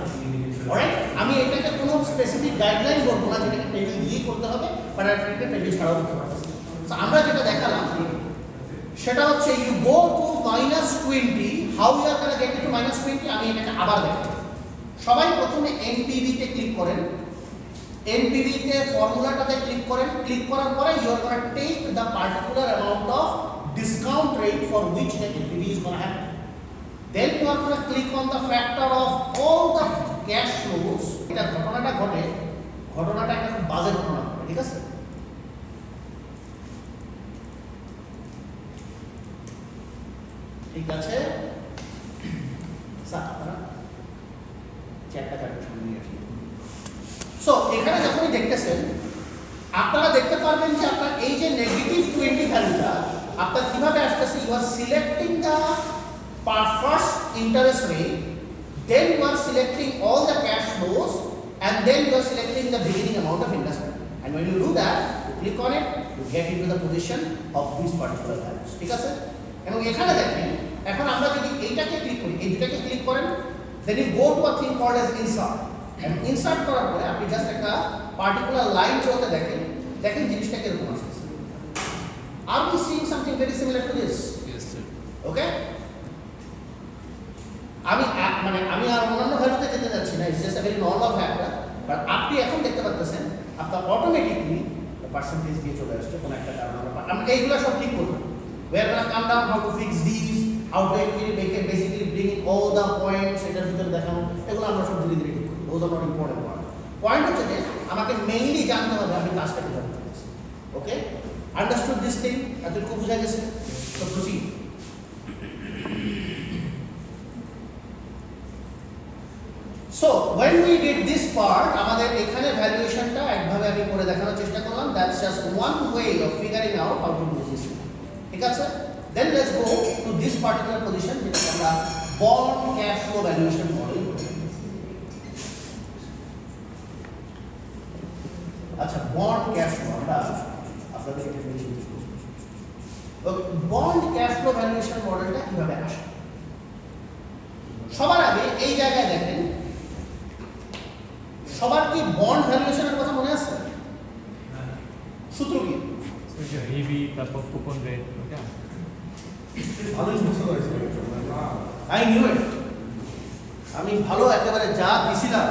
অলরাইট, আমি এটাকে কোনো স্পেসিফিক গাইডলাইন বলবো না যেটাকে টেবিল দিয়ে করতে হবে, বাট এটাকে টেবিল ছাড়াও করতে পারবেন। তো আমরা যেটা দেখালাম সেটা হচ্ছে you go to -20, how you are gonna get to -20। আমি এটাকে আবার দেখাবো। সবাই প্রথমে এনপিভি তে ক্লিক করেন, এনপিভি তে ফর্মুলাটাতে ক্লিক করেন, ক্লিক করার পরে you are gonna take the particular amount of discount rate for which the NPV is going to happen. Then you are going to click on the factor of all the cash flows. এটা ঘটনাটা ঘটে, ঘটনাটা একটা খুব বাজে ঘটনা ঘটে। ঠিক আছে, ঠিক আছে স্যার, আপনারা চ্যাটটা কাটতে শুরু করেছি। সো এখানে যখনই দেখতেছেন আপনারা দেখতে পারবেন যে আপনার এই যে -20 ভ্যালুটা আপনার কিভাবে আসতেছে। You are selecting the first interest rate, then you are selecting all the cash flows, and then you are selecting the beginning amount of investment. And when you do that, you click on it, you get into the position of these particular values. ঠিক আছে, এবং এখানে দেখেন এখন আমরা যদি এইটাকে click করি, এই দুটাকে ক্লিক করেন, then you go to a thing called as insert. And insert করার পরে আপনি জাস্ট একটা পার্টিকুলার লাইন চলতে দেখেন, দেখেন জিনিসটা কিরকম আসছে। Are we seeing something very similar to this? Yes, sir. Okay? আমি আর অন্যান্য ভ্যালুতে যেতে যাচ্ছি না, it's just a very normal factor, but আপনি এখন দেখতে পাচ্ছেন আপনার অটোমেটিকলি পার্সেন্টেজ দিয়ে চলে আসছে কোনো একটা কারণ। আমরা এইগুলো সব ঠিক করব। We are going to come down how to fix these, how to actually make it basically bring all the points এটার ভিতরে দেখানো, এগুলো আমরা সব ধীরে ধীরে ঠিক করব। Those are not important part. Point হচ্ছে যে আমাকে মেইনলি জানতে হবে আমি কাজটা কিভাবে করতেছি। ওকে, আন্ডারস্টুড দিস থিং? এতটুকু বুঝা গেছে? তো proceed. So when we did this part, আমাদের এখানে ভ্যালুয়েশনটা একভাবে আমি করে দেখানোর চেষ্টা করলাম. That's just one way of figuring out how to do this. ঠিক আছে? Then let's go to this particular position যেটা আমরা bond cash flow valuation model বলি. আচ্ছা, bond cash flow আমরা আপনাদের এটা বেশি বুঝবো. bond cash flow valuation মডেলটা কিভাবে আসে? সবার আগে এই জায়গায় দেখেন, সবার কি বন্ড ভ্যালুয়েশনের কথা মনে আছে? সূত্র কি? হিবি তারপর কুপন রেট ওটা ভালোই বুঝতে পারছি। I knew it. আমি ভালো একেবারে যা দিছিলাম,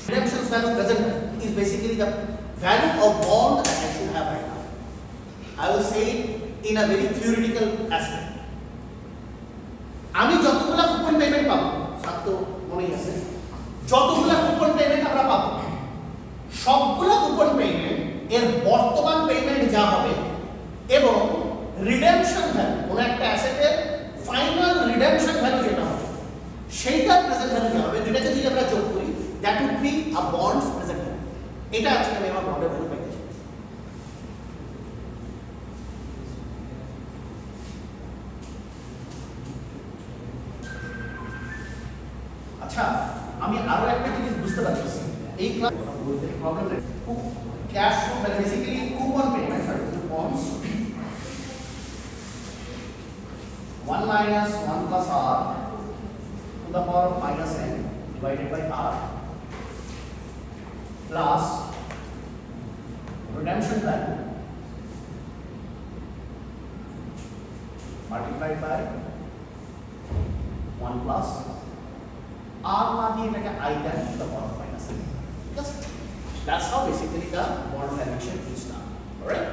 redemption value present is basically the value of bond that I should have right now. I will say it in a very theoretical aspect. আমি যতগুলা কুপন পেমেন্ট পাবো, ছাত্র মনেই আছে, যতগুলা কুপন পেমেন্ট আমরা পাবো, সবগুলা কুপন পেমেন্ট এর বর্তমান পেমেন্ট যা হবে এবং রিডেমশন ভ্যালু, কোনো একটা অ্যাসেটের ফাইনাল রিডেমশন ভ্যালু যেটা হবে সেইটার প্রেজেন্ট ভ্যালু যা হবে, দুটাকে যদি আমরা যোগ করি, that would be a bonds present value. এটা আজকে আমি আমার বন্ডের ভ্যালু পাইতে চাই. আচ্ছা, আমি আরো একটা জিনিস বুঝতে পারছি এই ক্লাস প্রবলেম ক্যাশ ফ্লো মানে basically coupon payment, sorry coupons 1 minus 1 plus r to the power of minus n divided by r plus redemption value multiplied by 1 plus r না দিয়ে এটাকে i then to the power of minus n. That's how basically the bond valuation is done. Alright?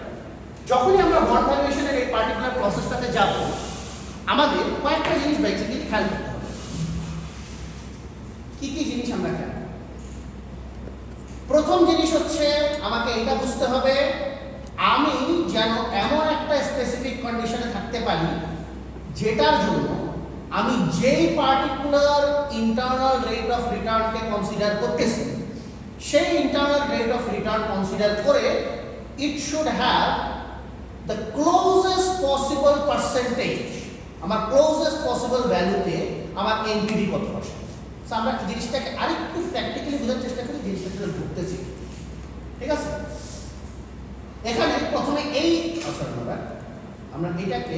যখনই আমরা bond ভ্যালুয়েশনের এই particular প্রসেসটাতে যাব, আমাদের কয়েকটা জিনিস বেসিক্যালি খেয়াল করতে হবে. কি কি জিনিস আমরা খেয়াল করব? প্রথম জিনিস হচ্ছে আমাকে এটা বুঝতে হবে আমি যেন এমন একটা স্পেসিফিক কন্ডিশনে থাকতে পারি যেটার জন্য আমি যেই পার্টিকুলার ইন্টারনাল রেট অফ রিটার্নকে কনসিডার করতেছি, সেই internal rate of return consider করে it should have the closest possible percentage, আমার ক্লোজেস্ট পসিবল ভ্যালুতে আমার এনপিভি কত পার্সেন্ট। সো আমরা জিনিসটাকে আরেকটু প্র্যাকটিক্যালি বোঝার চেষ্টা করি, জিনিসটাকে ঢুকতেছি। ঠিক আছে, এখানে প্রথমে এই আমরা এটাকে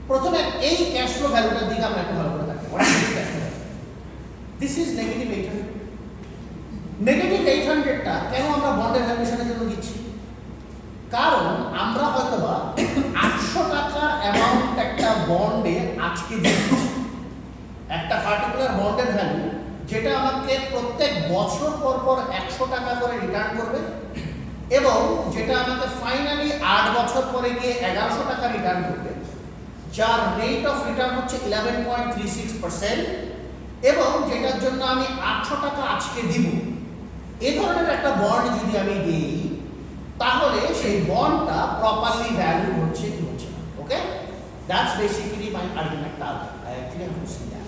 প্রথমে এই ক্যাশ ফ্লো ভ্যালুটার দিকে আমরা একটু ভালো করে থাকতে পারি। This is negative 800। নেগেটিভ 800টা কেন আমরা বন্ডের ভ্যালুয়েশনের জন্য দিচ্ছি? কারণ আমরা হয়তোবা 800 টাকার অ্যামাউন্ট একটা বন্ডে আজকে দিচ্ছি, একটা পার্টিকুলার বন্ডের ভ্যালু যেটা আমাকে প্রত্যেক বছর পর পর 100 টাকা করে রিটার্ন করবে এবং যেটা আমাকে ফাইনালি 8 বছর পরে গিয়ে 1100 টাকা রিটার্ন করবে, যার রেট অফ রিটার্ন হচ্ছে 11.36% এবং যেটার জন্য আমি 800 টাকা আজকে দিব। এই ধরনের একটা বন্ড যদি আমি দিই তাহলে সেই বন্ডটা প্রপারলি ভ্যালু হচ্ছে কি হচ্ছে না। Okay, that's basically my argument. I actually have to see that.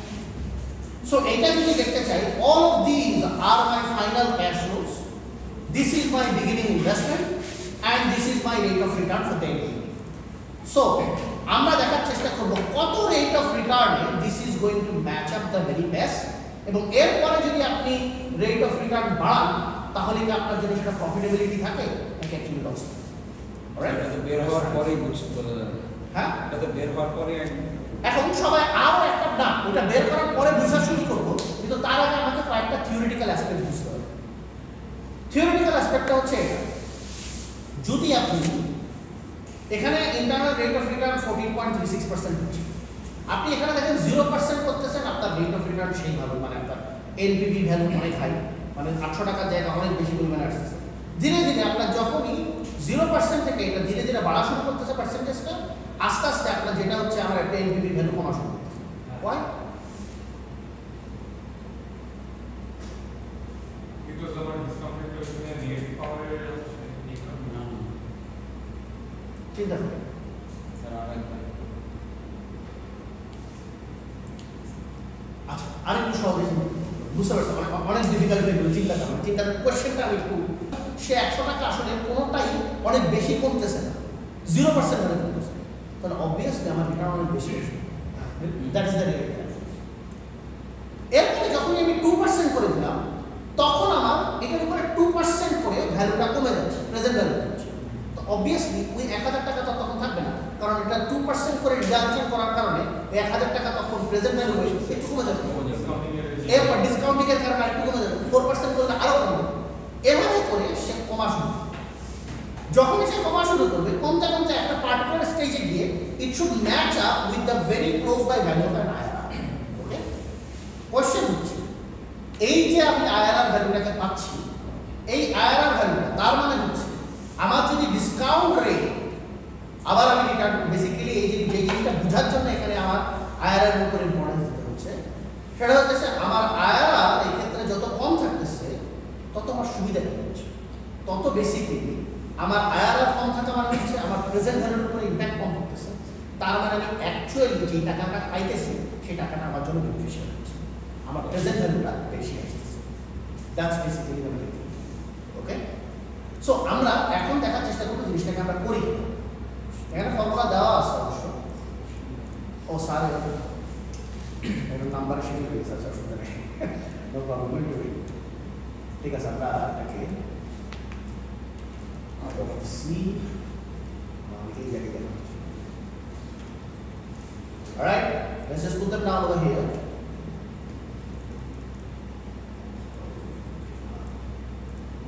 So এইটা যদি দেখতে চাই, all of this are my final cash flows, this is my beginning investment and this is my rate of return for the year. So আমরা দেখার চেষ্টা করব কত rate of রিটার্নে this is going to match up the very best, এবং এরপরে যদি আপনি রেট অফ রিটার্ন বাড়ান তাহলে কি আপনার জন্য সেটা প্রফিটেবিলিটি থাকে নাকি অ্যাকচুয়ালি লস? অলরাইট, এটা তো বের হওয়ার পরেই বোঝা যাবে। হ্যাঁ, এটা তো বের হওয়ার পরে এখন সবাই আরো একটা না, ওটা বের করার পরে বোঝা শুরু করবো, কিন্তু তার আগে আমাকে কয়েকটা থিওরিটিক্যাল অ্যাসপেক্ট বুঝতে হবে। থিওরিটিক্যাল অ্যাসপেক্টটা হচ্ছে এটা, যদি আপনি এখানে ইন্টারনাল রেট অফ রিটার্ন 14.36% হচ্ছে, আপনি এখানে দেখেন 0% করতেছেন, আপনার রেট অফ রিটার্ন সেই ভালো, মানে আপনার এনপিভি ভ্যালু অনেক হাই, মানে 800 টাকার জায়গা অনেক বেশি পরিমাণে আসতেছে। ধীরে ধীরে আপনার যখনই 0% থেকে এটা ধীরে ধীরে বাড়া শুরু করতেছে পার্সেন্টেজটা, আস্তে আস্তে আপনার যেটা হচ্ছে আমার একটা এনপিভি ভ্যালু কমা শুরু করতেছে। Why? Because our discounted version is negative power চিন্তা করুন। স্যার আরেকবার আচ্ছা, আরেকটা বুঝতে পারছো মানে অনেক ডিফিকাল্ট হয়ে গেল চিন্তা করা চিন্তার কোয়েশ্চেনটা আমি একটু সে 100 টাকা আসলে কোনোটাই অনেক বেশি কমতেছে না 0% মানে কমতেছে তাহলে অবভিয়াসলি আমার রিটার্ন অনেক বেশি দ্যাট ইজ দ্য রিয়েলিটি এরপরে যখন আমি 2% করে দিলাম তখন আমার এটার উপরে 2% করে ভ্যালুটা কমে যাচ্ছে প্রেজেন্ট ভ্যালু হচ্ছে তো অবভিয়াসলি ওই 1000 টাকা তো তখন থাকবে না কারণ এটা 2% করে ডিডাকশন করার কারণে এই 1000 টাকা তখন প্রেজেন্ট ভ্যালু হয়ে একটু কমে যাবে এরপর ডিসকাউন্টিং এর কারণে আরেকটু কমে যাবে 4% করলে আরো কমবে এভাবে করে সে কমা শুরু যখন সে কমা শুরু করবে কমতে কমতে একটা পার্টিকুলার স্টেজে গিয়ে it should match up with the very close by value of an IRR okay question হচ্ছে এই যে আমি আইআরআর ভ্যালুটাকে পাচ্ছি এই আইআরআর ভ্যালুটা তার মানে হচ্ছে আমার যদি ডিসকাউন্ট রেট আবার আমি রিটার্ন বেসিক্যালি এই যে জিনিসটা বোঝার জন্য এখানে আমার আইআরআর এর উপরে ইম্পর্টেন্স দিতে হচ্ছে সেটা হচ্ছে আমার আইআরআর এই ক্ষেত্রে যত কম থাকতেছে তত আমার সুবিধা হচ্ছে তত বেসিক্যালি আমার আইআরআর কম থাকা মানে হচ্ছে আমার প্রেজেন্ট ভ্যালুর উপরে ইম্প্যাক্ট কম করতেছে তার মানে আমি অ্যাকচুয়ালি যে টাকাটা পাইতেছি সেই টাকাটা আমার জন্য বেনিফিশিয়াল হচ্ছে আমার প্রেজেন্ট ভ্যালুটা বেশি আসতেছে that's basically the method okay so আমরা এখন দেখার চেষ্টা করব জিনিসটাকে আমরা করি এখানে ফর্মুলা দেওয়া আছে অবশ্য ও স্যার এর নাম্বার শিখে দিয়েছে আচ্ছা শুনতে নেই নো প্রবলেম ঠিক আছে আমরা এটাকে সি এই জায়গায় গেলাম alright let's just put them down over here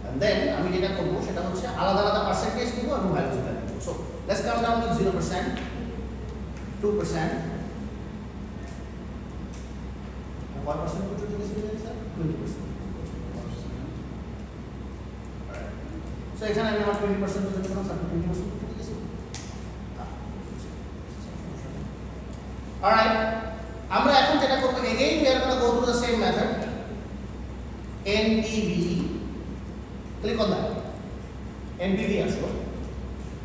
and then আমি যেটা করব সেটা হচ্ছে আলাদা আলাদা পার্সেন্টেজ নিব এবং ভ্যালু যেটা নিব so let's come down with 0% 2% what percent would you use with sir 20% so এখানে আমি আমার 20% ধরে নিলাম স্যার 20% ঠিক আছে alright আমরা এখন যেটা করব again we are going to go through the same method NPV click on that NPV আসো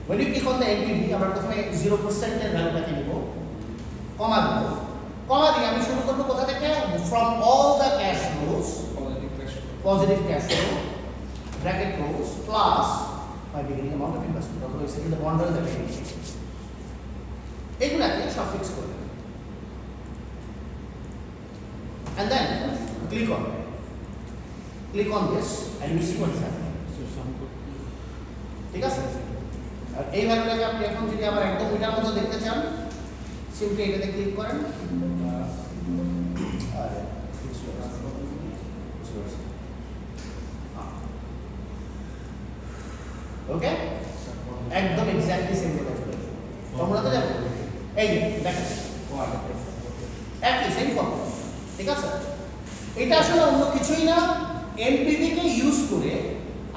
when you click on the NPV আমরা প্রথমে 0% এর ভ্যালুটাকে নিব কমা দিব কমা দিয়ে আমি শুরু করব কোথা থেকে from all the cash flows positive cash flow bracket close plus my beginning amount of investment অথবা এখানে the bond value that এগুলাকে সব ফিক্স করব and then click on this and you see what is happening ঠিক আছে আর এই ভ্যালুটাকে আপনি এখন যদি আবার একদম এটার মতো দেখতে চান সিম্পলি এটাতে ক্লিক করেন আর ওকে একদম এক্স্যাক্টলি সেম কথা চলে তোমরা তো যাবে এই যে দেখেন একই সেম ফর্মুলা ঠিক আছে এটা আসলে অন্য কিছুই না এনপিভি কে ইউজ করে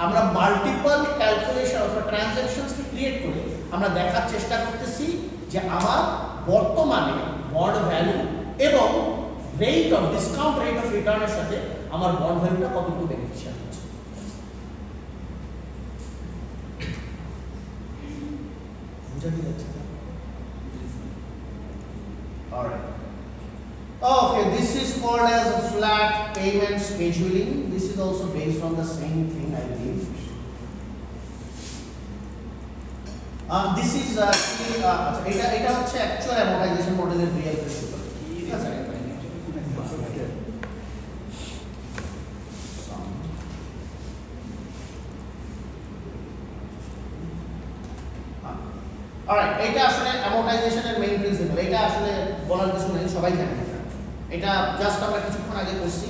আমরা মাল্টিপল ক্যালকুলেশন অথবা ট্রানজ্যাকশনসকে ক্রিয়েট করে আমরা দেখার চেষ্টা করতেছি যে আমার বর্তমানে বন্ড ভ্যালু এবং rate of discount rate of রিটার্নের সাথে আমার বন্ড ভ্যালুটা কতটুকু বেনিফিশিয়াল হচ্ছে বুঝা কি যাচ্ছে alright Okay, this is called as a flat payment scheduling. This is also based on the same thing, I believe. This is এটা হচ্ছে actual amortization model এর real principle. ঠিক আছে? Alright, এটা আসলে amortization এর main principle. এটা আসলে বলার কিছু নেই, সবাই জানে। এটা জাস্ট আমরা কিছুক্ষণ আগে করছি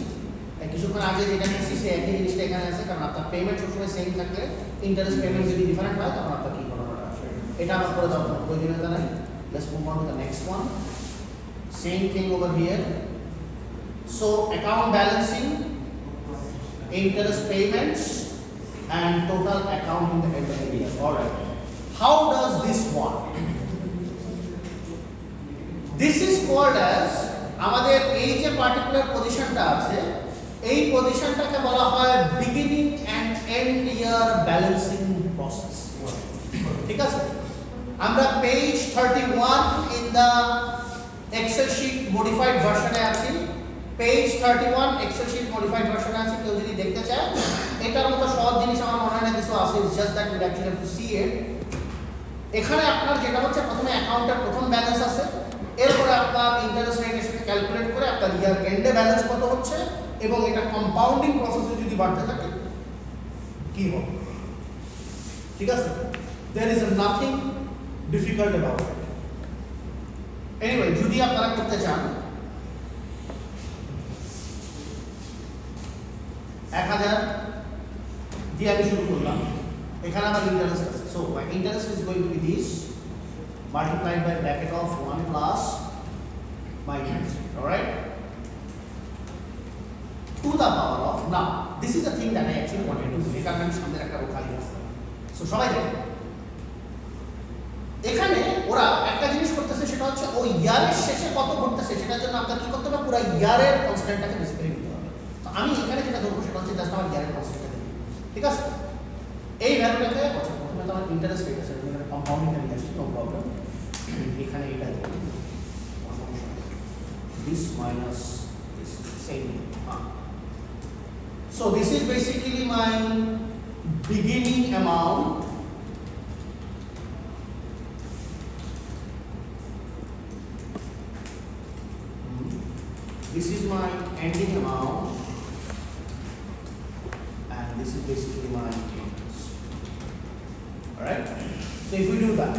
কিছুক্ষণ আগে যেটা করছি সেই একই জিনিসটা এখানে আছে কারণ আপনার পেমেন্ট সবসময় সেম থাকলে ইন্টারেস্ট পেমেন্ট যদি ডিফারেন্ট হয় তখন আপনার কি করাটা আসবে এটা আমরা করে দেওয়ার কোনো প্রয়োজনীয়তা নাই let's move on to the next one same thing over here so account balancing interest payments and total account in the end of the year. Alright, how does this work? This is called as আমাদের এই যে particular পজিশনটা আছে এই পজিশনটাকে বলা হয় beginning end end year balancing process ঠিক আছে আমরা page 31 in the Excel sheet modified ভার্সনে আছি page 31 Excel sheet modified version আছে, কেউ যদি দেখতে চায়। এটার মতো সহজ জিনিস আমার মনে হয় না কিছু আছে, it's just that we actually have to see it. এখানে আপনার যেটা হচ্ছে প্রথমে অ্যাকাউন্টের প্রথম ব্যালেন্স আছে, এরপরে আপনার ইন্টারেস্ট রেটের সাথে ক্যালকুলেট করে আপনার ইয়ার এন্ডে ব্যালেন্স কত হচ্ছে এবং এটা কম্পাউন্ডিং প্রসেসে যদি বাড়তে থাকে কি হবে, ঠিক আছে? There is nothing difficult about it. Anyway, যদি আপনারা করতে চান 1000 দিয়ে আমি শুরু করলাম, এখানে আমার ইন্টারেস্ট আছে। So my interest is going to be this multiplied by bracket of 1 plus my interest rate, alright, to the power of, now this is the thing that I actually wanted to do, এখানে আমি সামনে একটা rho খালি আছে। So সবাই দেখেন, এখানে ওরা একটা জিনিস করতেছে, সেটা হচ্ছে ওই ইয়ারের শেষে কত ঘটতেছে সেটার জন্য আপনার কি করতে হবে, পুরো ইয়ারের কনস্ট্যান্টটাকে বেসিক্যালি নিতে হবে। তো আমি এখানে যেটা ধরবো সেটা হচ্ছে জাস্ট আমার ইয়ারের কনস্ট্যান্টটা দিই, ঠিক আছে? এই ভ্যালুটাকে প্রথমে তো আমার ইন্টারেস্ট রেট আছে, এখানে কম্পাউন্ডিংটা নিয়ে আসছি, নো প্রবলেম। এখানে এটা this minus this same. So this is basically my beginning amount this is my ending amount and this is basically my interest. Alright, so if we do that,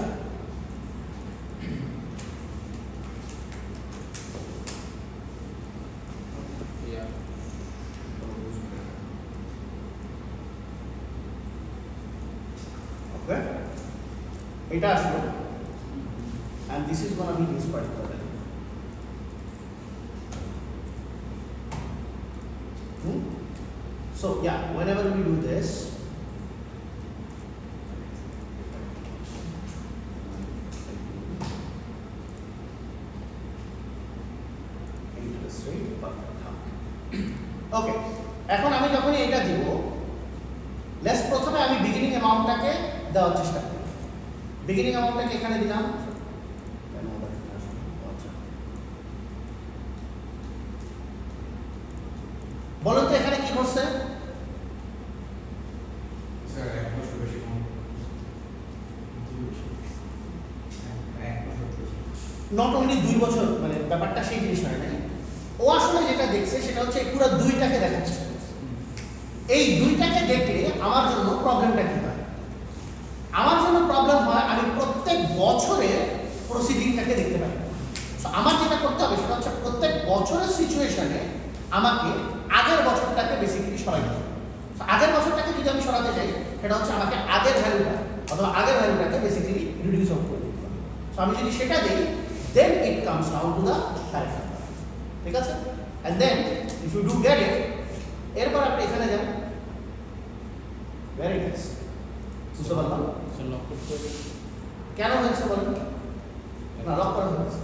okay, এটা আসলো and this is going to be this particular value. So yeah, whenever we do this, interest rate perfect. Okay, এখন আমি যখন এটা দিব, let's প্রথমে আমি beginning অ্যামাউন্টটাকে দেওয়ার চেষ্টা করি। বিগিনিং অ্যামাউন্টটাকে এখানে দিলাম, বলুন তো এখানে কি করছে? স্যার এক বছর বেশি কম, নট অনলি 2 বছর, মানে ব্যাপারটা সেই জিনিস হয় না। ও আসলে যেটা দেখছে সেটা হচ্ছে পুরো 2টাকে দেখার চেষ্টা করছে। এই 2টাকে দেখলে আমার জন্য প্রবলেমটা কি হয়? আমার জন্য প্রবলেম হয় আমি প্রত্যেক বছরে প্রসিডিংটাকে দেখতে পাই। সো আমার যেটা করতে হবে সেটা হচ্ছে প্রত্যেক বছরের সিচুয়েশনে আমাকে আগের বছরটাকে বেসিক্যালি সরাতে হবে। সো আগের বছরটাকে যদি আমি সরাতে চাই, সেটা হচ্ছে আমাকে আগের ভ্যালুটা অথবা আগের ভ্যালুটাকে বেসিক্যালি রিডিউস আউট করে দিতে হবে। সো আমি যদি সেটা দিই, then it comes down to the correct number, ঠিক আছে? And then if you do get it, এরপর আপনি এখানে যান, ভেরি নাইস, বুঝতে পারলাম লক করতে হবে। কেন হয়েছে বলেন? না, লক করা হয়েছে,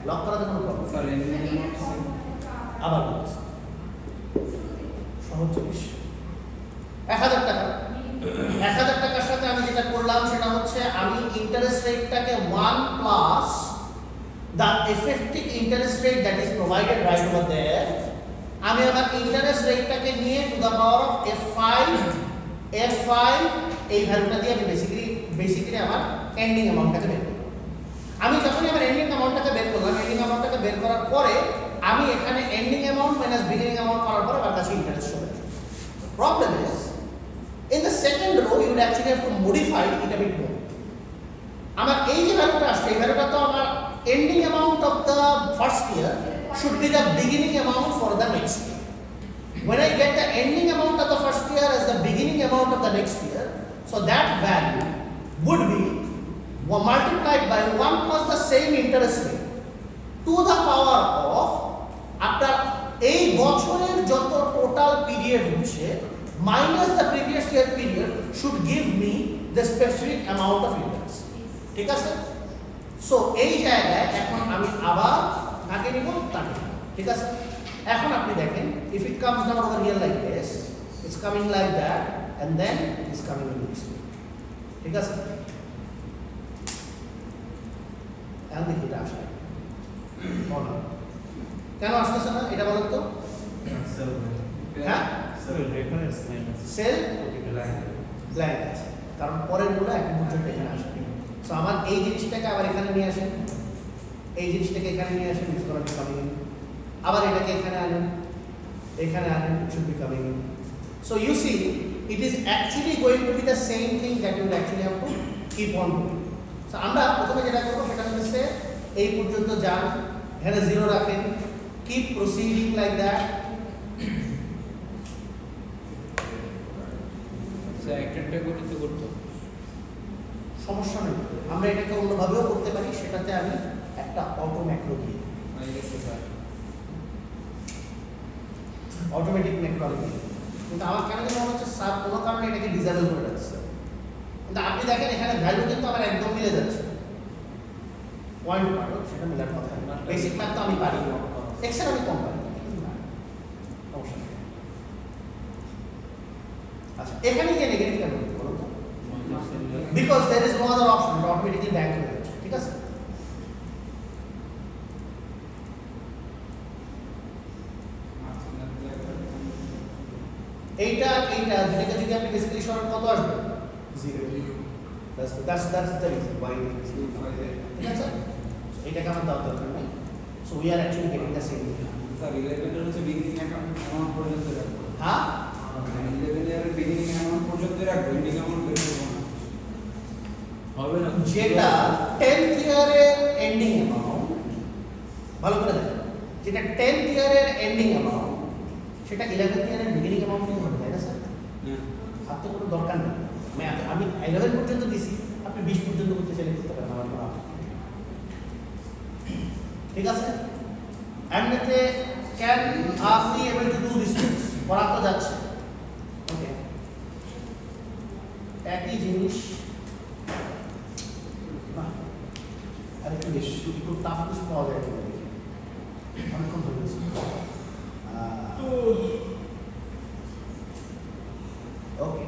লক করাতে কোনো প্রবলেম স্যার আবার বলছি, সহজ জিনিস। 1000 টাকা, 1000 টাকার সাথে আমি যেটা করলাম সেটা হচ্ছে আমি ইন্টারেস্ট রেটটাকে 1 plus the effective interest rate that is provided right over there, আমি আমার ইন্টারেস্ট রেটটাকে নিয়ে to the power of f5 এই ভ্যালুটা দিয়ে আমি বেসিক্যালি আমার এন্ডিং অ্যামাউন্টটাকে বের করলাম। আমি যখনই আমার এন্ডিং অ্যামাউন্টটাকে বের করলাম, এন্ডিং অ্যামাউন্টটাকে বের করার পরে আমি এখানে ending amount minus beginning amount করার পরে আমার কাছে ইন্টারেস্ট চলে আসবে। Problem is in the second row you would actually have to modify it a bit more. আমার এই যে ভ্যালুটা আসছে, এই ভ্যালুটা তো আমার ending amount of the first year should be the beginning amount for the next year. When I get the ending amount of the first year as the beginning amount of the next year, so that value would be multiplied by 1 plus the same interest rate to the power of, after এই বছরের যত total period হচ্ছে minus the previous year period should give me the specific amount of interest, ঠিক আছে? So এই জায়গায় এখন আমি আবার কাকে নিব, তাকে নিব, ঠিক আছে? এখন আপনি দেখেন, if it comes down over here like this, it's coming like that and then it's coming in this way, ঠিক আছে? এখন দেখি এটা আসলে কেন আসতেছে না এটা বলেন তো? হ্যাঁ, স্যার রেফারেন্স লাইন আছে সেল লাইন ব্ল্যাঙ্ক আছে, কারণ পরের গুলো এখন পর্যন্ত এখানে আসবে। সো আমার এই জিনিসটাকে আবার এখানে নিয়ে আসেন, এই জিনিসটাকে এখানে নিয়ে আসেন, it's gonna be coming in. আবার এটাকে এখানে আনেন, এখানে আনেন, it should be coming in. So you see it is actually going to be the same thing that you actually have to keep on doing. So আমরা প্রথমে যেটা করবো সেটা হচ্ছে এই পর্যন্ত যান, এখানে জিরো রাখেন, keep proceeding like that. Sir একটা করে তো করতে হবে। সমস্যা নেই, আমরা এটাকে অন্যভাবেও করতে পারি, সেটাতে আমি একটা অটো ম্যাক্রো দিই, অটোমেটিক ম্যাক্রো আমি দিই। কিন্তু আমার কেন যেন মনে হচ্ছে স্যার কোনো কারণে এটাকে ডিসেবল করে রাখছে। কিন্তু আপনি দেখেন এখানে ভ্যালু কিন্তু আমার একদম মিলে যাচ্ছে, পয়েন্ট পারো সেটা মিলার কথা। বেসিক ম্যাথ তো আমি পারি, এক্সেল আমি কম পারি, সমস্যা নেই। আচ্ছা, এখানে গিয়ে নেগেটিভ কেন বলতে বলো তো? Because there is no other option, এটা অটোমেটিক্যালি ব্যাক হয়ে যাচ্ছে, ঠিক আছে? এইটা এইটা দুটোকে যদি আপনি বেসিক্যালি সরান কত আসবে? 0। that's the reason why it is 0. ঠিক আছে? এইটাকে আমার দাও দরকার নেই। So we are actually getting the same thing. Sir 11 এর হচ্ছে বিগিনিং অ্যামাউন্ট পর্যন্ত রাখবো। হ্যাঁ, 11 এর বিগিনিং অ্যামাউন্ট পর্যন্ত রাখবো, এন্ডিং অ্যামাউন্ট বের করবো না। হবে না যেটা 10th ইয়ারের এন্ডিং অ্যামাউন্ট, ভালো করে দেখেন, যেটা 10th ইয়ারের এন্ডিং অ্যামাউন্ট সেটা 11th ইয়ারের বিগিনিং অ্যামাউন্টই হবে, তাই না স্যার? হাতে কোনো দরকার নেই, আমি 11 পর্যন্ত দিছি, আপনি 20 পর্যন্ত করতে চাইলে করতে পারেন, আমার কোনো আপত্তি নেই। ঠিক আছে? এমনিতে ক্যান আপনি able to do this things, করা তো যাচ্ছে। ওকে, একই জিনিস বাহ, আর একটু বেশি একটু টাফ কিছু পাওয়া যায় কিনা দেখি। অনেকক্ষণ ধরে গেছি। ওকে,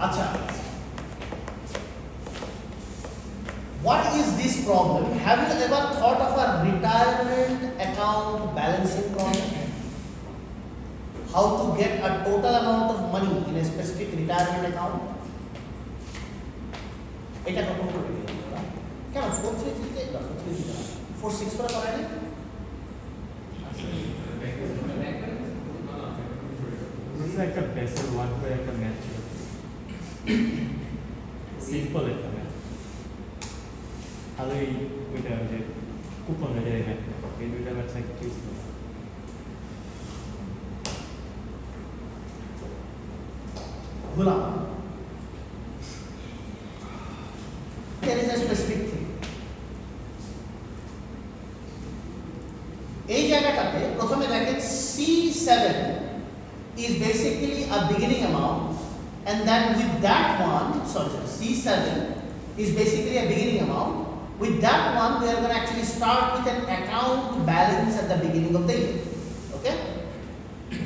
আচ্ছা, what is this problem? Have you ever thought of a retirement account balancing problem? How to get a total amount of money in a specific retirement account? এটা কখন করে দিই আমরা? কেন 433 তে না 433 না 46 করে করাই না? একটা বেসেল ওয়ান করে একটা ম্যাচ ছিল, সিম্পল একটা ম্যাচ। আর ওইটা যে কুপন হয়ে যায়, এই দুইটা ম্যাচ একটা চুজ করে গোলাম, there is a specific thing. এই জায়গাটাতে প্রথমে দেখেন C7 is basically a beginning amount, and then with that one, C7 is basically a beginning amount. With that one, we are going to actually start with an account balance at the beginning of the year. Okay?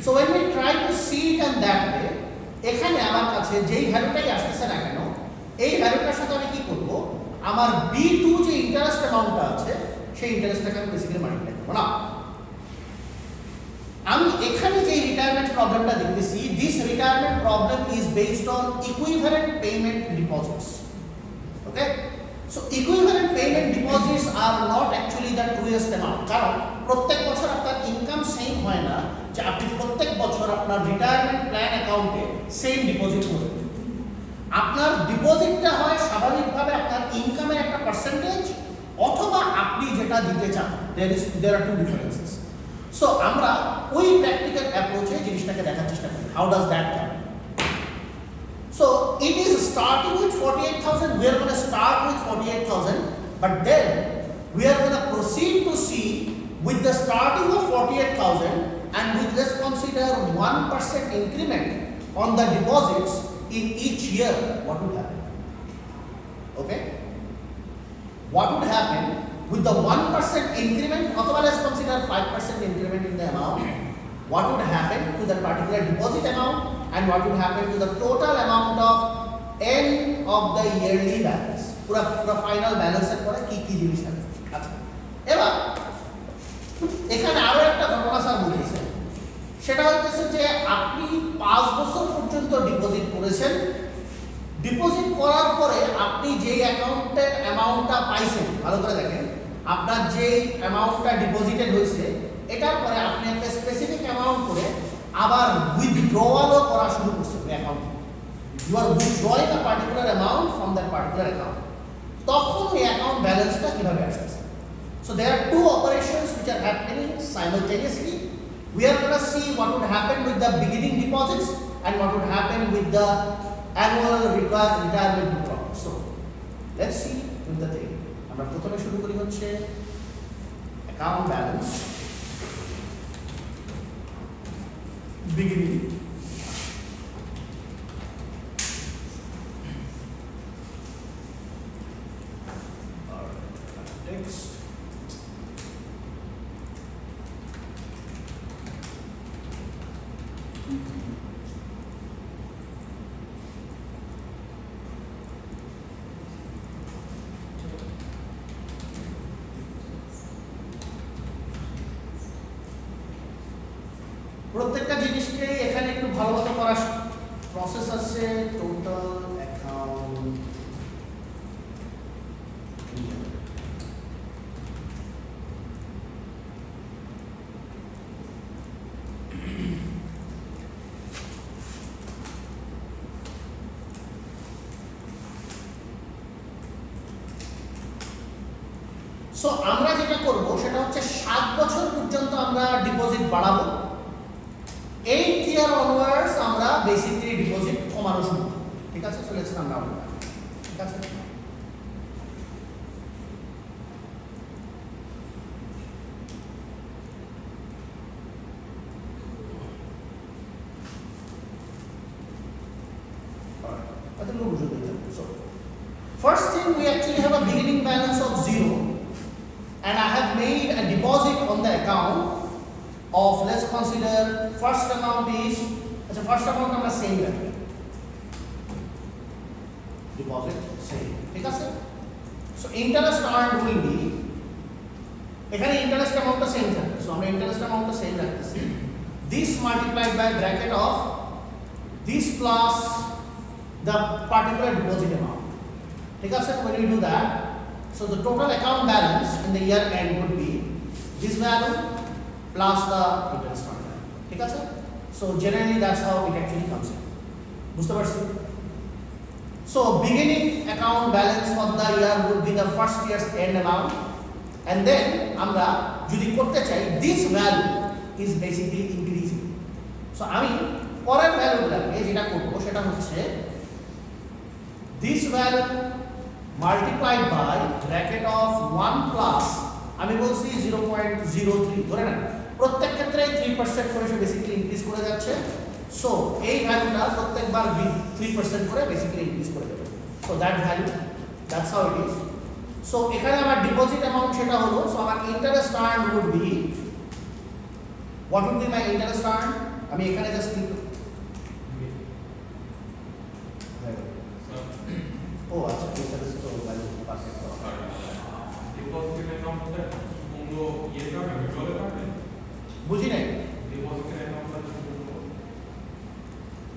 So when we try to see it in that way, এখানে আমার কাছে যেই ভ্যালুটাই আসতেছে না কেন, এই ভ্যালুটার সাথে আমি কি করব, আমার B2 যে ইন্টারেস্ট অ্যামাউন্টটা আছে সেই ইন্টারেস্টটাকে আমি বেসিক্যালি মাল্টিপ্লাই করব না। আমি এখানে যে রিটায়ারমেন্ট প্রবলেমটা দেখতেছি, this retirement problem is based on equivalent payment deposits. Okay, so equivalent payment deposits are not actually the truest amount, কারণ প্রত্যেক বছর আপনার ইনকাম সেম হয় না যে আপনি প্রত্যেক বছর আপনার রিটায়ারমেন্ট প্ল্যান অ্যাকাউন্টে সেম ডিপোজিট করবেন। আপনার ডিপোজিটটা হয় স্বাভাবিকভাবে আপনার ইনকামের একটা পার্সেন্টেজ, অথবা আপনি যেটা দিতে চান, there are two differences. So আমরা ওই প্র্যাকটিক্যাল অ্যাপ্রোচে জিনিসটাকে দেখার চেষ্টা করি, how does that come. So it is starting with 48,000, we are going to start with 48,000, but then we are going to proceed to see with the starting of 48,000 and with, let's consider 1% increment on the deposits in each year, what would happen? Okay, what would happen with the 1% increment, or let's consider 5% increment in the amount, what would happen to the particular deposit amount, and what would happen to the total amount of end of the yearly balance, পুরো final ব্যালেন্সের পরে কি কি জিনিস থাকে। আচ্ছা, এবার এখানে আরো একটা ঘটনা স্যার বলেছে, সেটা হচ্ছে যে আপনি 5 বছর পর্যন্ত ডিপোজিট করেছেন, ডিপোজিট করার পরে আপনি যেই অ্যাকাউন্টের অ্যামাউন্টটা পাইছেন, ভালো করে দেখেন, আপনার যেই অ্যামাউন্টটা ডিপোজিটেড হয়েছে এটার পরে আপনি একটা স্পেসিফিক অ্যামাউন্ট করে আবার উইথড্রয়ালও করা শুরু করছেন ওই account, you are withdrawing a particular amount from that particular account, তখন ওই অ্যাকাউন্ট ব্যালেন্সটা কিভাবে আসতেছে। So there are two operations which are happening simultaneously. We are going to see what would happen with the beginning deposits and what would happen with the annual retirement withdrawal. So let's see with the thing. আমরা প্রথমে শুরু করি হচ্ছে account balance beginning. Next. প্রত্যেকটা জিনিসকে এখানে একটু ভালো মতো করার প্রসেস আছে। টোটাল অ্যাকাউন্ট সো আমরা যেটা করব সেটা হচ্ছে 7 বছর পর্যন্ত আমরা ডিপোজিট বাড়াবো, 8 ইয়ার অনওয়ার্ডস আমরা বেসিক্যালি ডিপোজিট কমানো শুরু করব। ঠিক আছে, সো লেটস কাম ডাউন। ঠিক আছে, So first thing, we actually have a beginning balance of 0 and I have made a deposit on the account of, let's consider first amount is, first amount আমরা same রাখি, deposit same, ঠিক আছে। So interest earned will be, এখানে interest amount টা same থাকবে, so আমরা interest amount টা same রাখতেছি, this multiplied by bracket of this plus the particular deposit amount, ঠিক আছে। When we do that, so the total account balance in the year end would be this value plus the interest earned value, ঠিক আছে। So generally that's how it actually comes in, বুঝতে পারছি। So beginning account balance for the year would be the first year's end amount, and then আমরা যদি করতে চাই this value is basically increasing, so আমি পরের ভ্যালুগুলোকে যেটা করব সেটা হচ্ছে this value multiplied by bracket of 1 plus, আমি বলছি 0.03 ধরে নেন, প্রত্যেক ক্ষেত্রে 3% করে সে বেসিক্যালি ইনক্রিজ করে যাচ্ছে। সো এই ভ্যালুটা প্রত্যেকবার 3% করে বেসিক্যালি ইনক্রিজ করে দেবে। So that value, that's how it is. So এখানে আমার ডিপোজিট অ্যামাউন্ট সেটা হলো, সো আমার interest earn would be, what would be my interest earn, আমি এখানে জাস্ট ক্লিক, ও আচ্ছা, ইন্টারেস্ট তো ভ্যালু পারফেক্ট করা, ডিপোজিট অ্যাকাউন্টটা কোনো ইয়ে কাটবে, উইথড্রলে কাটবে, বুঝি নাই। ডিপোজিটের অ্যাকাউন্টটা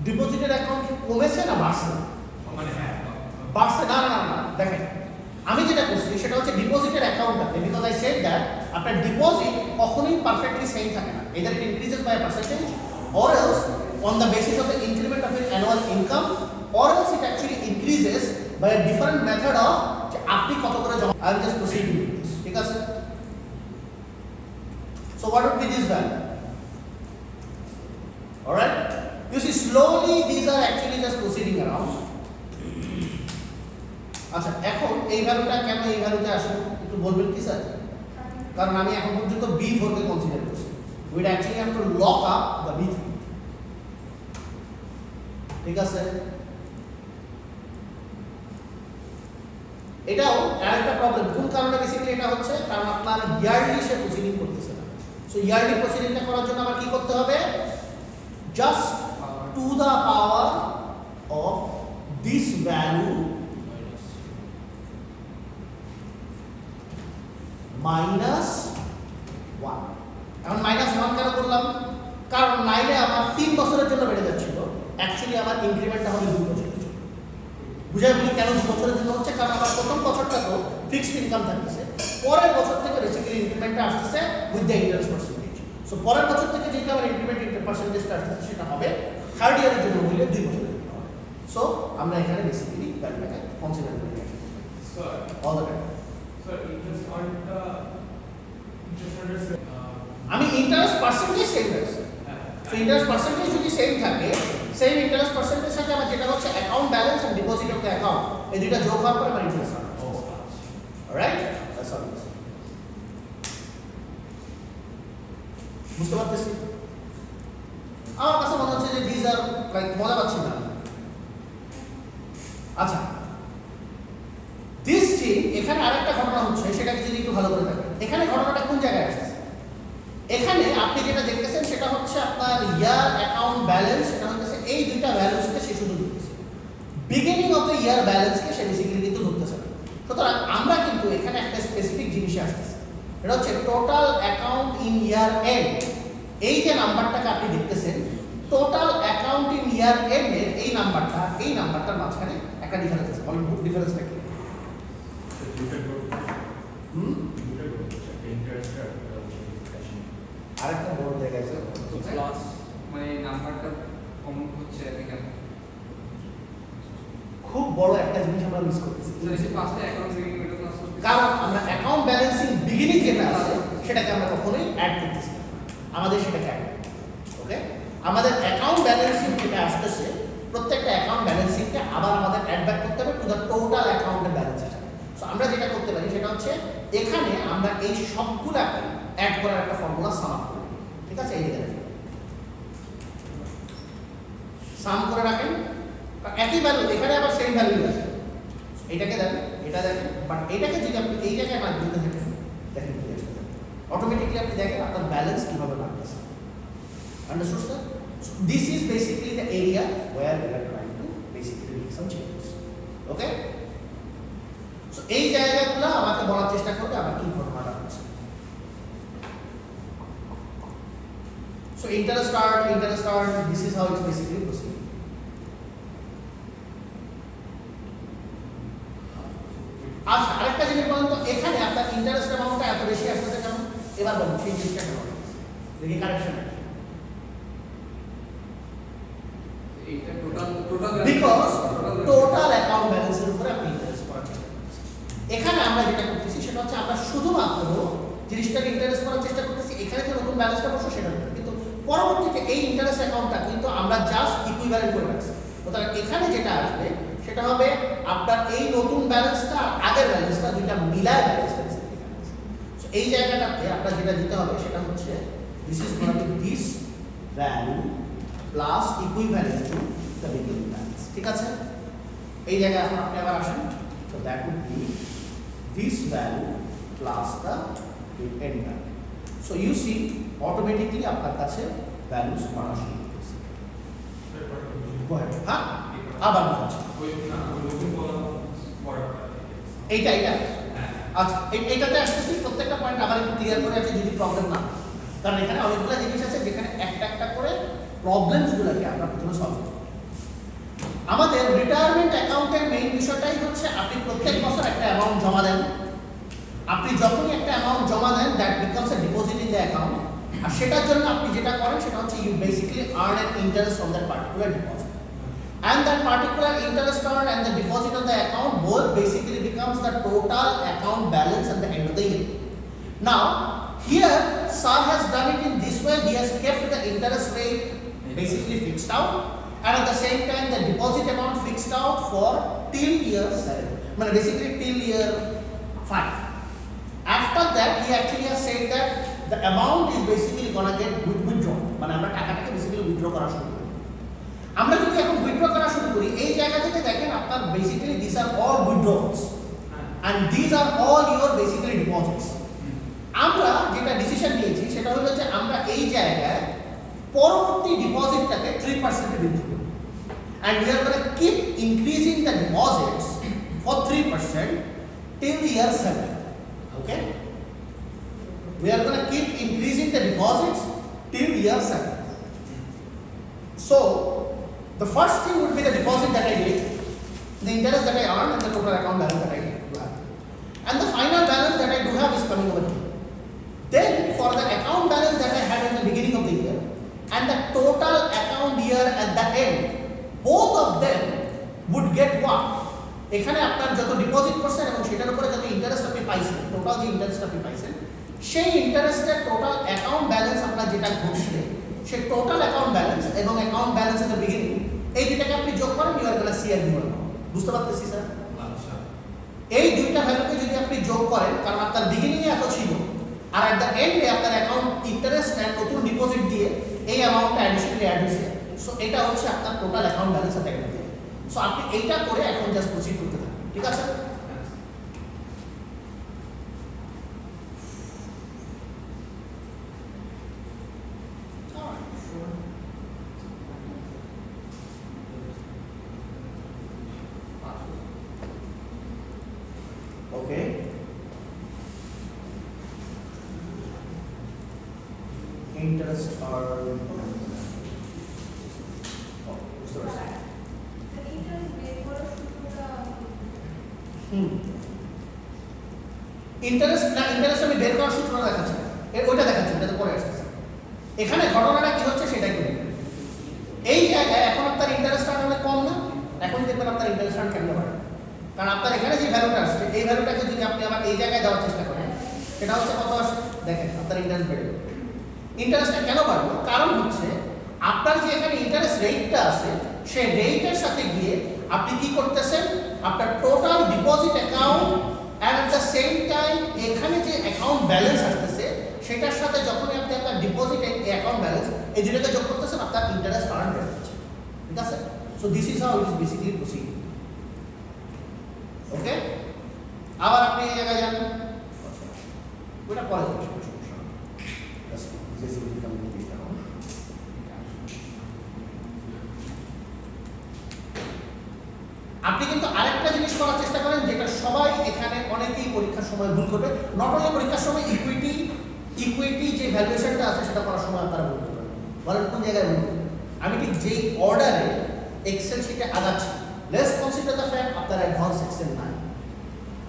ডিপোজিটের অ্যাকাউন্ট কমেছে না বাড়ছে? মানে হ্যাঁ বাড়ছে, না না না না, দেখেন আমি যেটা করছি সেটা হচ্ছে ডিপোজিটের অ্যাকাউন্টটাতে, বিকজ আই সেড দ্যাট আপনার ডিপোজিট কখনোই পারফেক্টলি সেম থাকে না, either it increases by a percentage or else on the basis of the increment of your annual income, or else it actually increases by a different method of যে আপনি কত করে জমা, I will just proceed with this, ঠিক আছে। So what would be this value? All right, you see slowly these are actually just proceeding around. আচ্ছা, এখন এই ভ্যালুটা কেন এই ভ্যালুতে আসলো একটু বলবেন কি স্যার? কারণ আমি এখন পর্যন্ত B4 কে কনসিডার করছি, weed actually have two lock up the B3, ঠিক আছে। এটাও আরেকটা প্রবলেম, কোন কারণে বেসিক্যালি এটা হচ্ছে, কারণ আপনার ইয়ারলি সে প্রসিডিং করতেছে না। সো ইয়ারলি প্রসিডিংটা করার জন্য আমার কি করতে হবে, just to the power of this value minus 1. এখন মাইনাস 1 কেন করলাম? কারণ নাইলে আমার 3 বছরের জন্য বেড়ে যাচ্ছিল, অ্যাকচুয়ালি আমার ইনক্রিমেন্টটা হবে 2 বছরের জন্য। বুঝাই বলি কেন 2 বছরের জন্য হচ্ছে, কারণ আমার প্রথম বছরটা তো ফিক্সড ইনকাম থাকতেছে, পরের বছর থেকে বেসিক্যালি ইনক্রিমেন্টটা আসতেছে with the interest percentage. So পরের বছর থেকে যেটা আমার ইনক্রিমেন্ট পার্সেন্টেজটা আসতেছে সেটা হবে থার্ড ইয়ারের জন্য হইলে 2 বছরের জন্য হবে। সো আমরা এখানে বেসিক্যালি ভ্যালুটাকে কনসিডার করি Sir, all the time. sir, interest on the interest on the আমি ইন্টারেস্ট পার্সেন্টেজ সেম রাখছি। সো ইন্টারেস্ট পার্সেন্টেজ যদি সেম থাকে, সেম ইন্টারেস্ট পার্সেন্টেজ সাথে আমার যেটা হচ্ছে account balance and deposit of the account, এই দুইটা যোগ হওয়ার পরে আমার ইন্টারেস্ট হবে। Alright, that's all. বুঝতে পারতেছি? আমার কাছে মনে হচ্ছে যে দিস আর লাইক মজা পাচ্ছি না। আচ্ছা, দিস থিং, এখানে আরেকটা ঘটনা হচ্ছে, সেটাকে যদি একটু ভালো করে দেখেন, এখানে ঘটনাটা কোন জায়গায় আসছে? এখানে আপনি যেটা দেখতেছেন সেটা হচ্ছে আপনার ইয়ার অ্যাকাউন্ট ব্যালেন্স, সেটা হচ্ছে এই দুইটা ভ্যালুসকে সে শুধু ধরতেছে, বিগিনিং অফ দ্য ইয়ার ব্যালেন্সকে সে বেসিক্যালি কিন্তু ধরতেছে না। সুতরাং আমরা কিন্তু এখানে একটা স্পেসিফিক জিনিসে আসতেছি, এটা হচ্ছে total account in year end. এই যে নাম্বারটাকে আপনি দেখতেছেন, total account in year end এর এই নাম্বারটার মাঝখানে একটা ডিফারেন্স আছে। বলেন ডিফারেন্সটা কি? আরেকটা বড় জায়গা আছে, প্লাস মানে নাম্বারটা কমন হচ্ছে এখানে। খুব বড় একটা জিনিস আমরা মিস করতেছি। স্যার এই যে পাঁচটা অ্যাকাউন্ট থেকে এটা ক্লাস করতে, কারণ আমরা অ্যাকাউন্ট ব্যালেন্সিং বিগিনিং যেটা আছে সেটাকে আমরা কখনোই অ্যাড করতেছি না, আমাদের সেটাকে অ্যাড করতে হবে। ওকে, আমাদের অ্যাকাউন্ট ব্যালেন্সিং যেটা আসতেছে, প্রত্যেকটা অ্যাকাউন্ট ব্যালেন্সিংকে আবার আমাদের অ্যাড ব্যাক করতে হবে টু দ্য টোটাল অ্যাকাউন্টের ব্যালেন্স। সো আমরা যেটা করতে পারি সেটা হচ্ছে এখানে আমরা এই সবগুলাকে অ্যাড করার একটা ফর্মুলা সাম আপ করি। ঠিক আছে, এই দিকে সাম করে রাখেন, একই ভ্যালু এখানে আবার সেম ভ্যালু আছে। এটাকে দেখেন, এটা দেখেন, বাট এটাকে যদি আপনি এই জায়গায় না দিতে থাকেন, দেখেন কি আসবে, অটোমেটিক্যালি আপনি দেখেন আপনার ব্যালেন্স কিভাবে বাড়তেছে। Understood sir? This is basically the area where we are trying to basically make some changes. Okay, so এই জায়গাগুলো আমাকে বলার চেষ্টা করবে আমার কি ঘটনাটা হচ্ছে। So interest earned, this is how it's basically proceeding. আচ্ছা, আরেকটা জিনিস বলুন তো, এখানে আপনার ইন্টারেস্ট অ্যামাউন্টটা এত বেশি আসতেছে কেন? এবার বলুন সেই জিনিসটা কেন দেখি, কারেকশন এইটা টোটাল বিকজ টোটাল অ্যাকাউন্ট ব্যালেন্সের উপরে আপনি ইন্টারেস্ট করার চেষ্টা করতেছেন। এখানে আমরা যেটা করতেছি সেটা হচ্ছে আমরা শুধুমাত্র জিনিসটাকে ইন্টারেস্ট করার চেষ্টা করতেছি, এখানে যে নতুন ব্যালেন্সটা বসে সেটা না, কিন্তু পরবর্তীতে এই ইন্টারেস্ট অ্যাকাউন্টটা কিন্তু আমরা জাস্ট ইকুইভ্যালেন্ট করে রাখছি। সুতরাং এখানে যেটা আসবে সেটা হবে আপনার এই নতুন ব্যালেন্সটা আর আগের ব্যালেন্সটা দুইটা মিলায় ব্যালেন্সটা। সো এই জায়গাটাতে আপনার যেটা দিতে হবে সেটা হচ্ছে this is gonna be this value plus equivalent to the beginning balance. ঠিক আছে, এই জায়গায় এখন আপনি আবার আসেন, তো that would be this value plus the end value. So you see automatically আপনার কাছে ভ্যালুস বাড়া শুরু করতেছে। হ্যাঁ, আবার বুঝাচ্ছি এইটা আচ্ছা, এইটাতে আসতেছি, প্রত্যেকটা পয়েন্ট আবার একটু ক্লিয়ার করে আছে যদি প্রবলেম না, কারণ এখানে অনেকগুলো জিনিস আছে যেখানে একটা একটা করে প্রবলেমসগুলোকে আমরা প্রথমে সলভ করব। আমাদের রিটায়ারমেন্ট অ্যাকাউন্টের মেইন বিষয়টাই হচ্ছে আপনি প্রত্যেক বছর একটা অ্যামাউন্ট জমা দেন। আপনি যখনই একটা অ্যামাউন্ট জমা দেন, that becomes a deposit in the account, আর সেটার জন্য আপনি যেটা করেন সেটা হচ্ছে you basically earn an interest from that particular deposit, and that particular interest earned and the deposit on the account both basically becomes the total account balance at the end of the year. Now here sir has done it in this way, he has kept the interest rate basically fixed out and at the same time the deposit amount fixed out for till year 7, basically till year 5. After that he actually has said that the amount is basically gonna get withdrawn, আমরা টাকাটাকে basically withdraw করা শুরু করি। আমরা যদি এখন withdraw করা শুরু করি, এই জায়গা থেকে দেখেন আপনার basically this are all withdrawals and this are all your basically deposits. আমরা যেটা ডিসিশন নিয়েছি সেটা হলো যে আমরা এই জায়গায় পরবর্তী ডিপোজিটটাকে 3% বৃদ্ধি করব and we are going to keep increasing the deposits for 3% till the year 7. Okay? We are going to keep increasing the deposits till year 7. So, the first thing would be the deposit that I did, the interest that I earned, and the total account balance that I do have. And the final balance that I do have is coming over here. Then, for the account balance that I had at the beginning of the year, and the total account year at the end, both of them would get what? এখানে আপনার যত deposit করছেন এবং সেটার উপরে যত interest আপনি পাইছেন, টোটাল যে ইন্টারেস্ট আপনি পাইছেন, সেই ইন্টারেস্টের টোটাল অ্যাকাউন্ট ব্যালেন্স আপনার যেটা ঘটছে, সেই টোটাল অ্যাকাউন্ট ব্যালেন্স এবং অ্যাকাউন্ট ব্যালেন্স এর বিগিনিং, এই দুটাকে আপনি যোগ করেন, you are gonna see our new. বুঝতে পারতেছি স্যার? আচ্ছা এই দুইটা ভ্যালুকে যদি আপনি যোগ করেন, কারণ আপনার বিগিনিং এ এত ছিল, আর এট দ্য এন্ডে আপনার অ্যাকাউন্ট ইন্টারেস্ট এন্ড নতুন ডিপোজিট দিয়ে এই অ্যামাউন্টটা অ্যাডিশনালি অ্যাড হয়েছে, সো এটা হচ্ছে আপনার টোটাল অ্যাকাউন্ট ব্যালেন্স এর টাকা। সো আপনি এইটা করে এখন জাস্ট প্রসিড করতে থাকুন, ঠিক আছে? Okay. Interest or sorry. Interest আমি বের করার সূত্র দেখাচ্ছি, ওইটা দেখাচ্ছি, এটা তো পরে আসছে। এখানে ঘটনাটা কি হচ্ছে সেটাই বলি। এই জায়গায় এখন আপনার ইন্টারেস্ট আর্ন অনেক কম না, এখন দেখবেন আপনার ইন্টারেস্ট আর্ন কেমন হয়, কারণ আপনার এখানে যে ভ্যালুটা আসছে, এই ভ্যালুটাকে যদি আপনি আবার এই জায়গায় দেওয়ার চেষ্টা করেন, সেটা হচ্ছে কত আসে দেখেন, আপনার ইন্টারেস্ট বেড়ে। ইন্টারেস্টটা কেন বাড়বে? কারণ হচ্ছে আপনার যে এখানে ইন্টারেস্ট রেটটা আছে, সেই রেটের সাথে গিয়ে আপনি কি করতেছেন, আপনার total deposit account and at the same time এখানে যে অ্যাকাউন্ট ব্যালেন্স আসতেছে, সেটার সাথে যখনই আপনি আপনার ডিপোজিট অ্যাকাউন্ট ব্যালেন্স এই দুটোকে যোগ করতেছেন, আপনার ইন্টারেস্ট আর্ন বেড়ে যাচ্ছে, ঠিক আছে? So this is how it is basically proceed. Okay, আবার আপনি এই জায়গায় যান, ওটা পরে যাবে, সমস্যা আপনি কিন্তু আরেকটা জিনিস করার চেষ্টা করেন, যেটা সবাই এখানে অনেকেই পরীক্ষার সময় ভুল করবে। নট অনলি পরীক্ষার সময়, ইকুইটি যে ভ্যালুয়েশনটা আছে সেটা করার সময় আপনারা ভুল করবেন। বলেন কোন জায়গায় ভুল করবেন? আমি ঠিক যেই অর্ডারে এক্সেল শিটে আগাচ্ছি, লেটস কনসিডার দ্য ফ্যাক্ট আপনার অ্যাডভান্স এক্সেল নাই,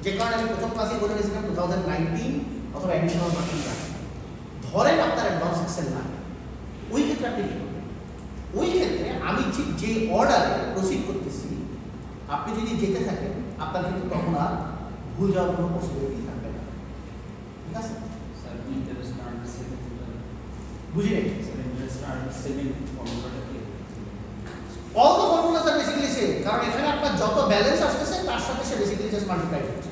যে কারণে আমি প্রথম ক্লাসে বলে দিয়েছিলাম 2019 অথবা অ্যাডিশনাল মার্কিং লাগে। ধরেন আপনার অ্যাডভান্স এক্সেল নাই, ওই ক্ষেত্রে আপনি কি করবেন? ওই ক্ষেত্রে আমি ঠিক যে অর্ডারে প্রসিড করতেছি, আপনি যদি যেতে থাকেন, আপনার কিন্তু তখন আর ভুল যাওয়ার কোনো পসিবিলিটি থাকবে না, ঠিক আছে? স্যার ইন্টারেস্ট আর্ন সেভিং বুঝি নেই? স্যার ইন্টারেস্ট আর্ন সেভিং ফর্মুলাটা কি? All the formulas are basically same, কারণ এখানে আপনার যত ব্যালেন্স আসতেছে তার সাথে সে বেসিক্যালি জাস্ট মাল্টিপ্লাই করছে।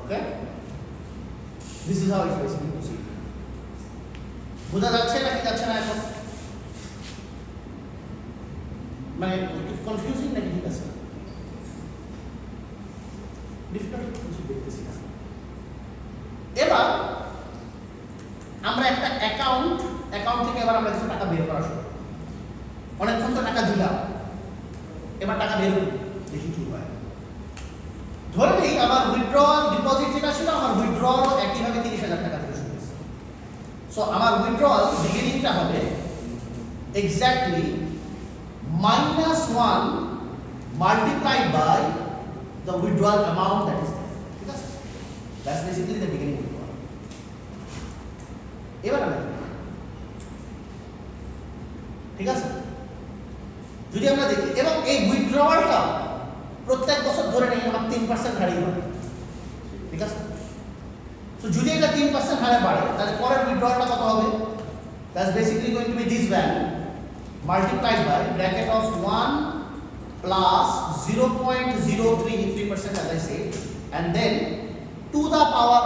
Okay, this is how it basically proceed. বোঝা যাচ্ছে নাকি যাচ্ছে না এখন? মানে কনফিউজিং নাকি ঠিক আছে? ডিফিকাল্ট কিছু দেখতেছি না। এবার আমরা একটা অ্যাকাউন্ট থেকে এবার আমরা কিছু টাকা বের করা শুরু। অনেকক্ষণ তো টাকা দিলাম, এবার টাকা বের করি, দেখি কি হয়। ধরে নিই আমার উইথড্রয়াল ডিপোজিট যেটা ছিল, আমার উইথড্রয়ালও একইভাবে 30,000 টাকা থেকে শুরু হয়েছে। সো আমার উইথড্রয়াল বিগিনিংটা হবে exactly -1 multiplied by the withdrawal amount that is there. ঠিক আছে? That's basically the beginning withdrawal. এবার আমরা ঠিক আছে, যদি আমরা দেখি এবং এই উইথড্রয়ালটা প্রত্যেক বছর ধরে নেই আমার 3% হারে বাড়ে, ঠিক আছে? সো যদি এটা 3% হারে বাড়ে, তাহলে পরের উইথড্রয়ালটা কত হবে? That's basically going to be this value multiplied by bracket of 1 plus 0.033% as I said, and then to the power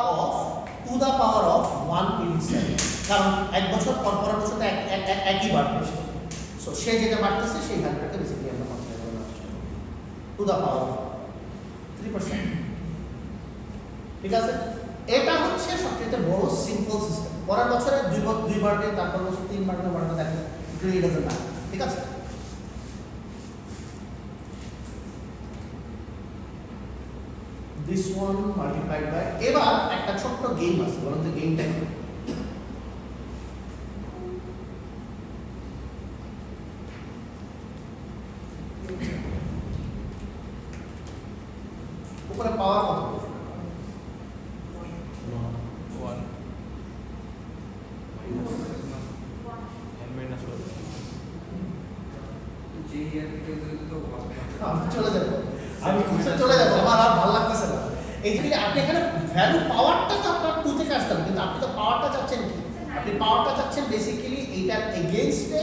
of 187, কারণ এক বছর পর পরের বছর তো একই বাড়বে, সো সে যেটা বাড়তেছে সেই ভ্যালুটাকে বেসিক্যালি আমরা কনসিডার করব টু দা পাওয়ার অফ 3%, ঠিক আছে? এটা হচ্ছে সবচেয়ে বড় সিম্পল সিস্টেম। পরের বছরে দুই বাড়বে, তারপর বছর 3 বাড়বে, দেখেন রিলি ডাজন্ট ম্যাটার, ঠিক আছে? This one multiplied by, এবার একটা ছোট্ট গেম আছে, বলুন তো গেমটা কি? উপরে পাওয়ার কত? 1 n minus 1 যে ইয়ার থেকে তো আমি চলে যাবো, আমি খুশি চলে যাবো, আমার আর ভালো লাগতেছে না। এই যে আপনি এখানে ভ্যালু পাওয়ারটা তো আপনার 2 থেকে আসতে হবে, কিন্তু আপনি তো পাওয়ারটা চাচ্ছেন কি? আপনি পাওয়ারটা চাচ্ছেন বেসিক্যালি এইটার এগেইনস্টে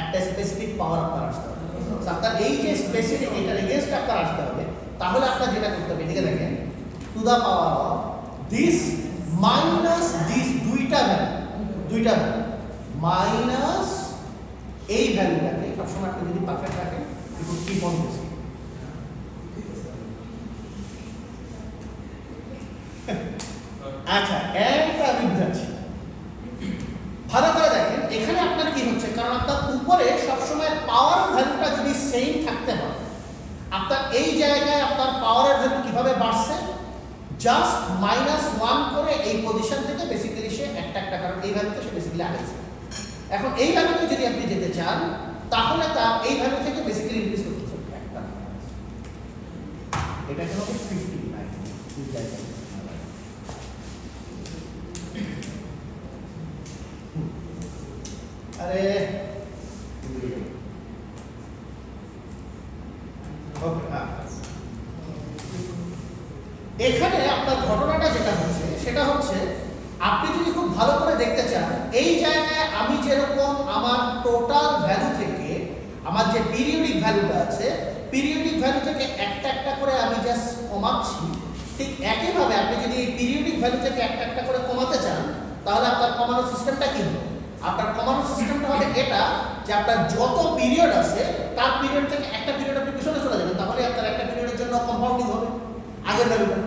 একটা স্পেসিফিক পাওয়ার আপনার আসতে হবে। So, আপনার এই যে স্পেসিফিক এটার এগেইনস্টে আপনার আসতে হবে, তাহলে আপনার যেটা করতে হবে, এদিকে দেখেন, to the power of this minus this, দুইটা ভ্যালু মাইনাস এই ভ্যালুটাকে সবসময় আপনি যদি পারফেক্ট রাখেন, একটু কিপ অন করছি। আচ্ছা, একটা আমি বুঝাচ্ছি, ভালো করে দেখেন এখানে আপনার কি হচ্ছে, কারণ আপনার উপরে সবসময় পাওয়ার ভ্যালুটা যদি সেম থাকতে হয়, আপনার এই জায়গায় আপনার পাওয়ারের ভ্যালু কিভাবে বাড়ছে, জাস্ট -1 করে এই পজিশন থেকে বেসিক্যালি সে একটা কারণ এই ভ্যালুতে সে বেসিক্যালি আগেছে। এখন এই ভ্যালুতে যদি আপনি যেতে চান, তাহলে তার এই ভ্যালু থেকে বেসিক্যালি ইনক্রিজ করতে হবে একটা, এটা কেন 59 এই জায়গায়। আরে এখানে আপনার ঘটনাটা যেটা হচ্ছে সেটা হচ্ছে, আপনি যদি খুব ভালো করে দেখতে চান, এই জায়গায় আমি যেরকম আমার টোটাল ভ্যালু থেকে আমার যে পিরিয়ডিক ভ্যালুটা আছে, পিরিয়ডিক ভ্যালু থেকে একটা করে আমি জাস্ট কমাচ্ছি, ঠিক একইভাবে আপনি যদি এই পিরিয়ডিক ভ্যালু থেকে একটা করে কমাতে চান, তাহলে আপনার কমানোর সিস্টেমটা কি হবে? আপনার কমানোর সিস্টেমটা হবে এটা, যে আপনার যত পিরিয়ড আছে তার পিরিয়ড থেকে একটা পিরিয়ড আপনি পিছনে চলে যাবেন, তাহলে আপনার একটা পিরিয়ডের জন্য কম্পাউন্ডিং হবে আগের ভ্যালুটা।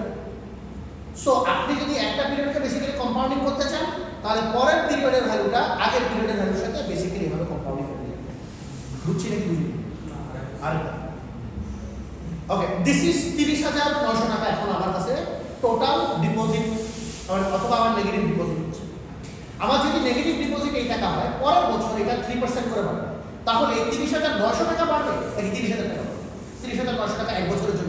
সো আপনি যদি একটা পিরিয়ডকে বেসিক্যালি কম্পাউন্ডিং করতে চান, তাহলে পরের পিরিয়ডের ভ্যালুটা আগের পিরিয়ডের ভ্যালুর সাথে বেসিক্যালি এভাবে কম্পাউন্ডিং করে দিবেন। বুঝছি নাকি বুঝলি? আরেকটা ওকে, দিস ইজ 30,900 টাকা এখন আমার কাছে টোটাল ডিপোজিট, অথবা আমার নেগেটিভ ডিপোজিট হচ্ছে। আমার যদি নেগেটিভ ডিপোজিট এই টাকা হয়, পরের বছর এটা 3% করে বাড়বে, তাহলে এই 30,900 টাকা বাড়বে নাকি 30,000 টাকা বাড়বে? 30,900 টাকা এক বছরের জন্য